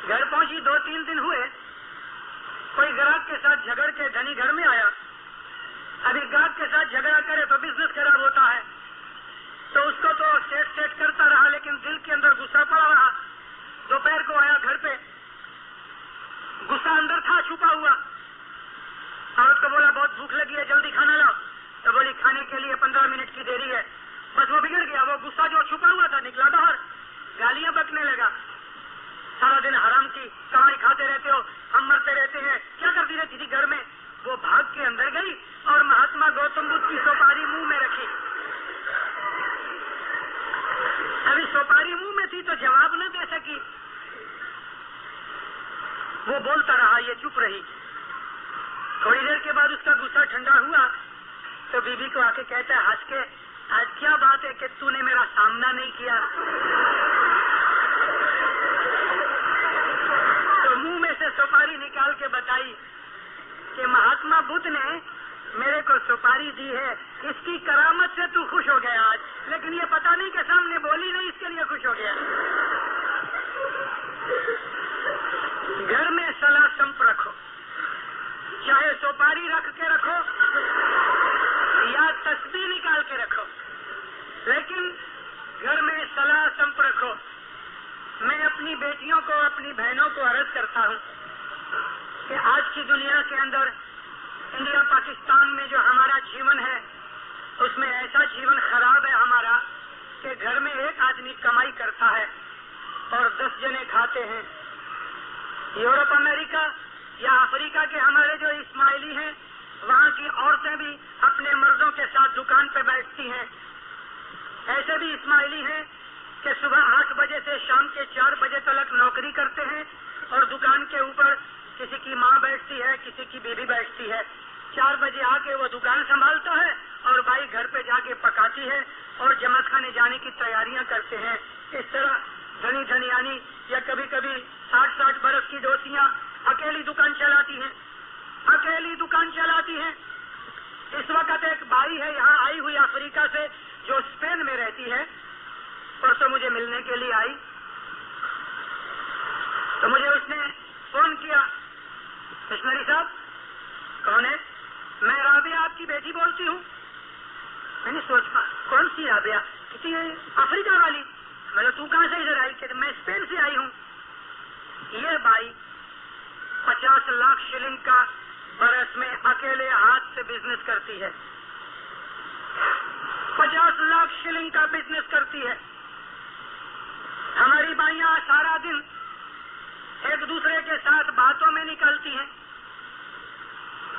گھر پہنچی 2-3 دن ہوئے، کوئی گراہک کے ساتھ جھگڑ کے دھنی گھر میں آیا. ابھی گاہک کے ساتھ جھگڑا کرے تو بزنس خراب ہوتا ہے، تو اس کو تو سیٹ کرتا رہا لیکن دل کے اندر غصہ پڑا رہا. دوپہر کو آیا گھر پہ، غصہ اندر تھا چھپا ہوا. عورت کو بولا بہت بھوک لگی ہے جلدی کھانا لاؤ، تو بولی کھانے کے لیے 15 منٹ کی دیری ہے. بس وہ بگڑ گیا، وہ غصہ جو چھپا ہوا تھا نکلا باہر، گالیاں بکنے لگا. سارا دن حرام کی کمائی کھاتے رہتے ہو، ہم مرتے رہتے ہیں، کیا کرتی رہتی تھی گھر میں. وہ بھاگ کے اندر گئی اور مہاتما گوتم بدھ کی سوپاری منہ میں رکھی. ابھی سوپاری منہ میں تھی تو جواب نہ دے سکی، وہ بولتا رہا، یہ چپ رہی. تھوڑی دیر کے بعد اس کا غصہ ٹھنڈا ہوا تو بیوی کو آ کے کہتا ہے ہنس کے، آج کیا بات ہے کہ تو نے میرا سامنا نہیں کیا. تو منہ میں سے سوپاری نکال کے بتائی کہ مہاتما بدھ نے میرے کو سوپاری دی ہے، اس کی کرامت سے تو خوش ہو گیا آج، لیکن یہ پتا نہیں کہ سامنے بولی نہیں اس کے لیے خوش ہو گیا. گھر میں صلاح سمپ رکھو، چاہے سوپاری رکھ کے رکھو یا تسبیح نکال کے رکھو، لیکن گھر میں صلاح سمپ رکھو. میں اپنی بیٹیوں کو، اپنی بہنوں کو عرض کرتا ہوں کہ آج کی دنیا کے اندر انڈیا پاکستان میں جو ہمارا جیون ہے اس میں ایسا جیون خراب ہے ہمارا کہ گھر میں ایک آدمی کمائی کرتا ہے اور 10 جنے کھاتے ہیں. یورپ امریکہ یا افریقہ کے ہمارے جو اسماعیلی ہیں وہاں کی عورتیں بھی اپنے مردوں کے ساتھ دکان پہ بیٹھتی ہیں. ایسے بھی اسماعیلی ہیں کہ صبح 8 بجے سے شام کے 4 بجے تک نوکری کرتے ہیں اور دکان کے اوپر کسی کی ماں بیٹھتی ہے, کسی کی بیوی بیٹھتی ہے. 4 بجے آ کے وہ دکان سنبھالتا ہے اور بھائی گھر پہ جا کے پکاتی ہے اور جماعت خانے جانے کی تیاریاں کرتے ہیں. اس طرح دھنی دھنیانی یا کبھی کبھی 60 برس کی دوستیاں اکیلی دکان چلاتی ہیں, اکیلی دکان چلاتی ہیں. اس وقت ایک بھائی ہے یہاں آئی ہوئی افریقہ سے جو اسپین میں رہتی ہے, پرسوں مجھے ملنے کے لیے آئی تو مجھے اس نے فون کیا, مشنری صاحب کون ہے؟ میں رابعہ آپ کی بیٹی بولتی ہوں. میں نے سوچا کون سی رابعہ؟ کسی افریقہ والی. میں نے تو کہاں سے ادھر آئی؟ کہ میں اسپین سے آئی ہوں. یہ بھائی 50 لاکھ شلنگ کا برس میں اکیلے ہاتھ سے بزنس کرتی ہے. 50 لاکھ شلنگ کا بزنس کرتی ہے. ہماری بھائیاں سارا دن ایک دوسرے کے ساتھ باتوں میں نکلتی ہیں.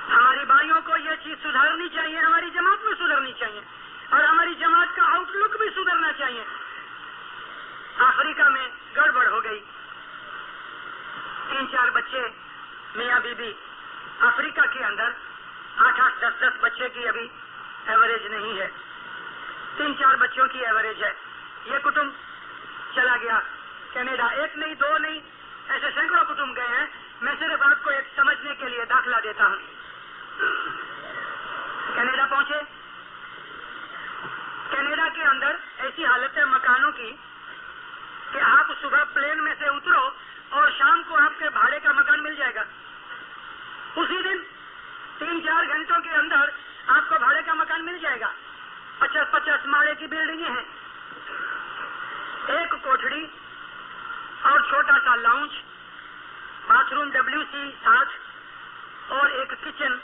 ہماری بھائیوں کو یہ چیز سدھارنی چاہیے, ہماری جماعت میں سدھرنی چاہیے اور ہماری جماعت کا آؤٹ لک بھی سدھرنا چاہیے. افریقہ میں گڑبڑ ہو گئی. 3-4 بچے میاں بیوی. افریقہ کے اندر 8-8, 10-10 بچے کی ابھی ایوریج نہیں ہے, 3-4 بچوں کی ایوریج ہے. یہ کٹمب چلا گیا کینیڈا. 1 نہیں 2 نہیں ایسے سینکڑوں کٹمب گئے ہیں. میں صرف آپ کو ایک سمجھنے کے لیے داخلہ دیتا ہوں. کینیڈا پہنچے. کینیڈا کے اندر ایسی حالت ہے مکانوں کی کہ آپ صبح پلین میں سے اترو اور شام کو آپ کے بھاڑے کا مکان مل جائے گا. اسی دن 3-4 گھنٹوں کے اندر آپ کو بھاڑے کا مکان مل جائے گا. 50-50 مالے کی بلڈنگیں ہیں. ایک کوٹھڑی اور چھوٹا سا لاؤنج, باتھ روم WC ساتھ اور ایک کچن,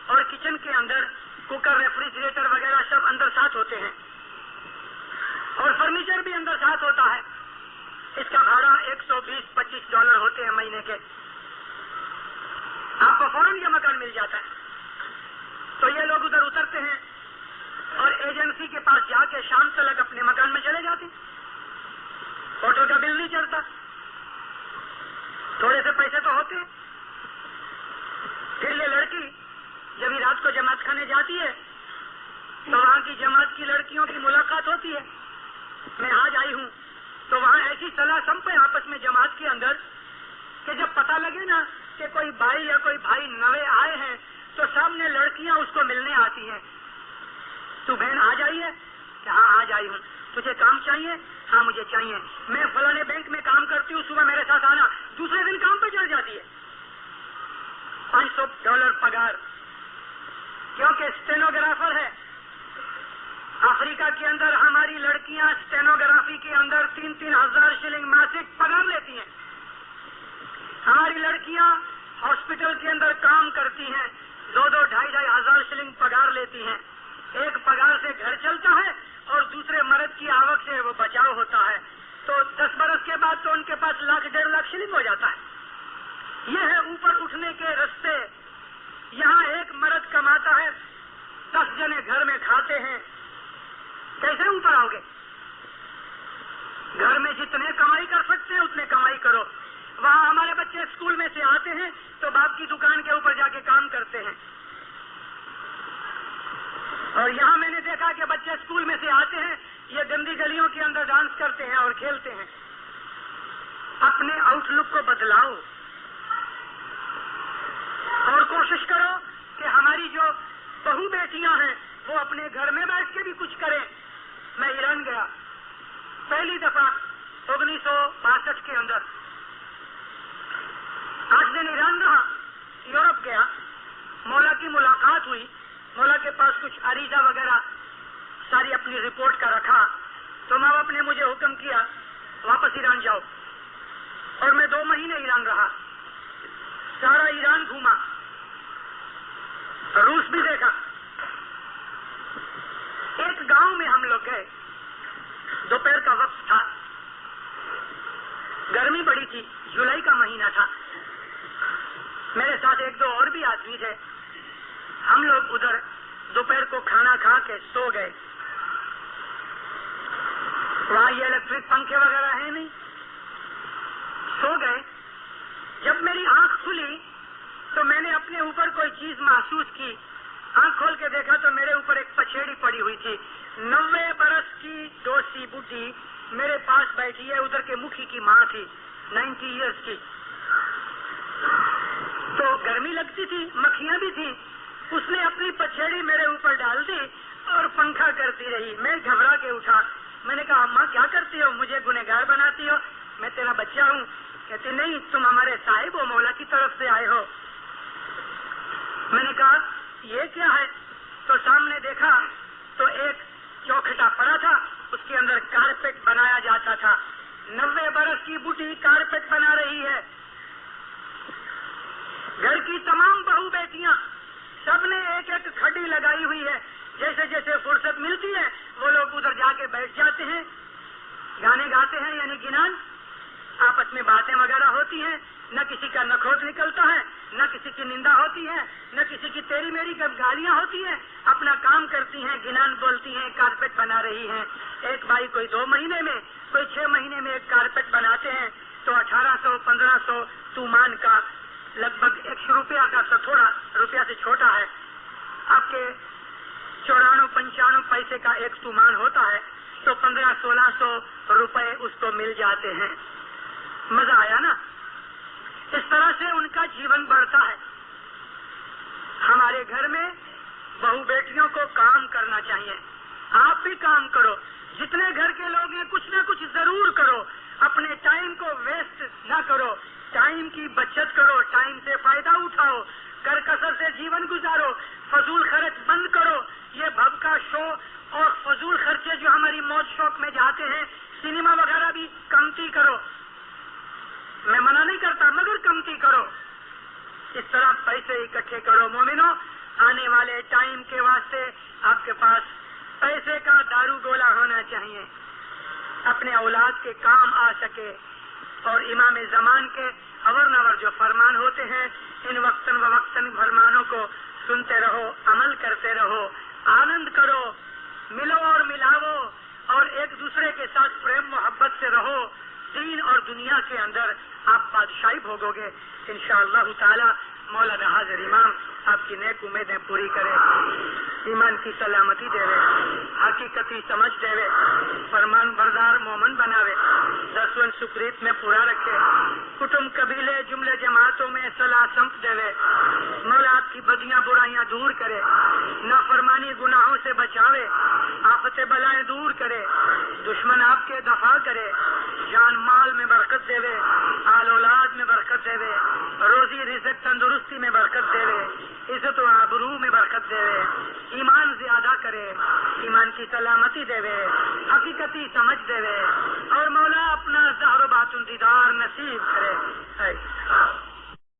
اور کچن کے اندر کوکر, ریفریجریٹر وغیرہ سب اندر ساتھ ہوتے ہیں اور فرنیچر بھی اندر ساتھ ہوتا ہے. اس کا بھاڑا $120-25 ہوتے ہیں مہینے کے. آپ کو فوراً یہ مکان مل جاتا ہے. تو یہ لوگ ادھر اترتے ہیں اور ایجنسی کے پاس جا کے شام تک اپنے مکان میں چلے جاتے. ہوٹل کا بل نہیں چڑھتا, تھوڑے سے پیسے تو ہوتے. پھر یہ لڑکی جب ہی رات کو جماعت خانے جاتی ہے تو وہاں کی جماعت کی لڑکیوں کی ملاقات ہوتی ہے. میں آج آئی ہوں تو وہاں ایسی صلاح سمپ ہے آپس میں جماعت کے اندر کہ جب پتہ لگے نا کہ کوئی بھائی یا کوئی بھائی نوے آئے ہیں تو سامنے لڑکیاں اس کو ملنے آتی ہیں. تو بہن آ جائی ہے کہ ہاں آج آئی ہوں. تجھے کام چاہیے؟ ہاں مجھے چاہیے. میں فلانے بینک میں کام کرتی ہوں, صبح میرے ساتھ آنا. دوسرے دن کام پہ چل جاتی ہے. $500 پگار, کیونکہ اسٹینوگرافر ہے. افریقہ کے اندر ہماری لڑکیاں اسٹینوگرافی کے اندر 3-3 ہزار شلنگ ماسک پگار لیتی ہیں. ہماری لڑکیاں ہاسپٹل کے اندر کام کرتی ہیں, 2-2-2.5 ہزار شلنگ پگار لیتی ہیں. ایک پگار سے گھر چلتا ہے اور دوسرے مرد کی آوک سے وہ بچاؤ ہوتا ہے. تو 10 برس کے بعد تو ان کے پاس 1,00,000-1.5 لاکھ شلنگ ہو جاتا ہے. یہ ہے اوپر اٹھنے کے رستے. یہاں ایک مرد کماتا ہے, 10 جنے گھر میں کھاتے ہیں. کیسے اوپر آؤ گے؟ گھر میں جتنے کمائی کر سکتے ہیں اتنے کمائی کرو. وہاں ہمارے بچے اسکول میں سے آتے ہیں تو باپ کی دکان کے اوپر جا کے کام کرتے ہیں. اور یہاں میں نے دیکھا کہ بچے اسکول میں سے آتے ہیں, یہ گندی گلیوں کے اندر ڈانس کرتے ہیں اور کھیلتے ہیں. اپنے آؤٹ لک کو بدلاؤ اور کوشش کرو کہ ہماری جو بہو بیٹیاں ہیں وہ اپنے گھر میں بیٹھ کے بھی کچھ کریں. میں ایران گیا پہلی دفعہ 1962 کے اندر. 8 دن ایران رہا. یورپ گیا, مولا کی ملاقات ہوئی. مولا کے پاس کچھ عریضہ وغیرہ ساری اپنی رپورٹ کا رکھا تو ماں باپ نے مجھے حکم کیا واپس ایران جاؤ. اور میں 2 مہینے ایران رہا. سارا ایران گھوما, روس بھی دیکھا. ایک گاؤں میں ہم لوگ گئے, دوپہر کا وقت تھا. میرے ساتھ ایک دو اور بھی آدمی تھے. ہم لوگ ادھر دوپہر کو کھانا کھا کے سو گئے. وہاں یہ الیکٹرک پنکھے وغیرہ ہیں نہیں. سو گئے. جب میری آنکھ کھلی تو میں نے اپنے اوپر کوئی چیز محسوس کی. آنکھ کھول کے دیکھا تو میرے اوپر ایک پچھیڑی پڑی ہوئی تھی. 90 برس کی ڈوسی بڈھی میرے پاس بیٹھی ہے. ادھر کے مکھی کی ماں تھی 90 ایئرس کی. تو گرمی لگتی تھی, مکھیاں بھی تھیں. اس نے اپنی پچھیڑی میرے اوپر ڈال دی اور پنکھا کرتی رہی. میں گھبرا کے اٹھا. میں نے کہا اماں کیا کرتی ہو, مجھے گنہگار بناتی ہو, میں تیرا بچہ ہوں. کہتی نہیں, تم ہمارے صاحب و مولا کی طرف سے آئے ہو. میں نے کہا یہ کیا ہے؟ تو سامنے دیکھا تو ایک چوکھٹا پڑا تھا, اس کے اندر کارپیٹ بنایا جاتا تھا. 90 برس کی بوڑھی کارپیٹ بنا رہی ہے. گھر کی تمام بہو بیٹیاں سب نے ایک ایک کھڈی لگائی ہوئی ہے. جیسے جیسے فرصت ملتی ہے وہ لوگ ادھر جا کے بیٹھ جاتے ہیں, گانے گاتے ہیں, یعنی گنان. آپس میں باتیں وغیرہ ہوتی ہیں. نہ کسی کا نکھوٹ نکلتا ہے, نہ کسی کی نندا ہوتی ہے, نہ کسی کی تیری میری گالیاں ہوتی ہیں. اپنا کام کرتی ہیں, گنان بولتی ہیں, کارپیٹ بنا رہی ہیں. ایک بھائی کوئی 2 مہینے میں, کوئی 6 مہینے میں ایک کارپیٹ بناتے ہیں تو 1800-1500 تومان کا, لگ بھگ 100 روپیہ کا, تو تھوڑا روپیہ سے چھوٹا ہے. آپ کے 94-95 پیسے کا ایک تومان ہوتا ہے, تو 1500-1600 روپے اس کو مل جاتے ہیں. مزہ آیا نا؟ اس طرح سے ان کا جیون بڑھتا ہے. ہمارے گھر میں بہو بیٹیوں کو کام کرنا چاہیے. آپ بھی کام کرو. جتنے گھر کے لوگ ہیں کچھ نہ کچھ ضرور کرو. اپنے ٹائم کو ویسٹ نہ کرو, ٹائم کی بچت کرو, ٹائم سے فائدہ اٹھاؤ, کر کسر سے جیون گزارو. فضول خرچ بند کرو. یہ بھب کا شو اور فضول خرچے جو ہماری موج شوق میں جاتے ہیں, سنیما وغیرہ بھی کمتی کرو. میں منع نہیں کرتا, مگر کمتی کرو. اس طرح پیسے اکٹھے کرو. مومنو, آنے والے ٹائم کے واسطے آپ کے پاس پیسے کا دارو گولا ہونا چاہیے, اپنے اولاد کے کام آ سکے. اور امام زمان کے اور نور جو فرمان ہوتے ہیں, ان وقتاً و وقتاً فرمانوں کو سنتے رہو, عمل کرتے رہو, آنند کرو, ملو اور ملاو, اور ایک دوسرے کے ساتھ پریم محبت سے رہو. دین اور دنیا کے اندر آپ بادشاہی بھوگو گے انشاءاللہ تعالی. مولانا حاضر امام آپ کی نیک امیدیں پوری کرے, ایمان کی سلامتی دے, حقیقتی سمجھ دے, فرمان بردار مومن بناوے, 10 سکریت میں پورا رکھے, کٹم قبیلے جملے جماعتوں میں صلاح سمت دے. مولا آپ کی بدیاں برائیاں دور کرے, نافرمانی گناہوں سے بچاوے, آفت بلائیں دور کرے, دشمن آپ کے دفاع کرے, جان مال میں برکت دے, آل اولاد میں برکت دے, روزی رزق تندرستی میں برکت دے, عزت و آبرو میں برکت دے, ایمان زیادہ کرے, ایمان کی سلامتی دے, حقیقتی سمجھ دے, اور مولا اپنا ظاہر و باطن دیدار نصیب کرے.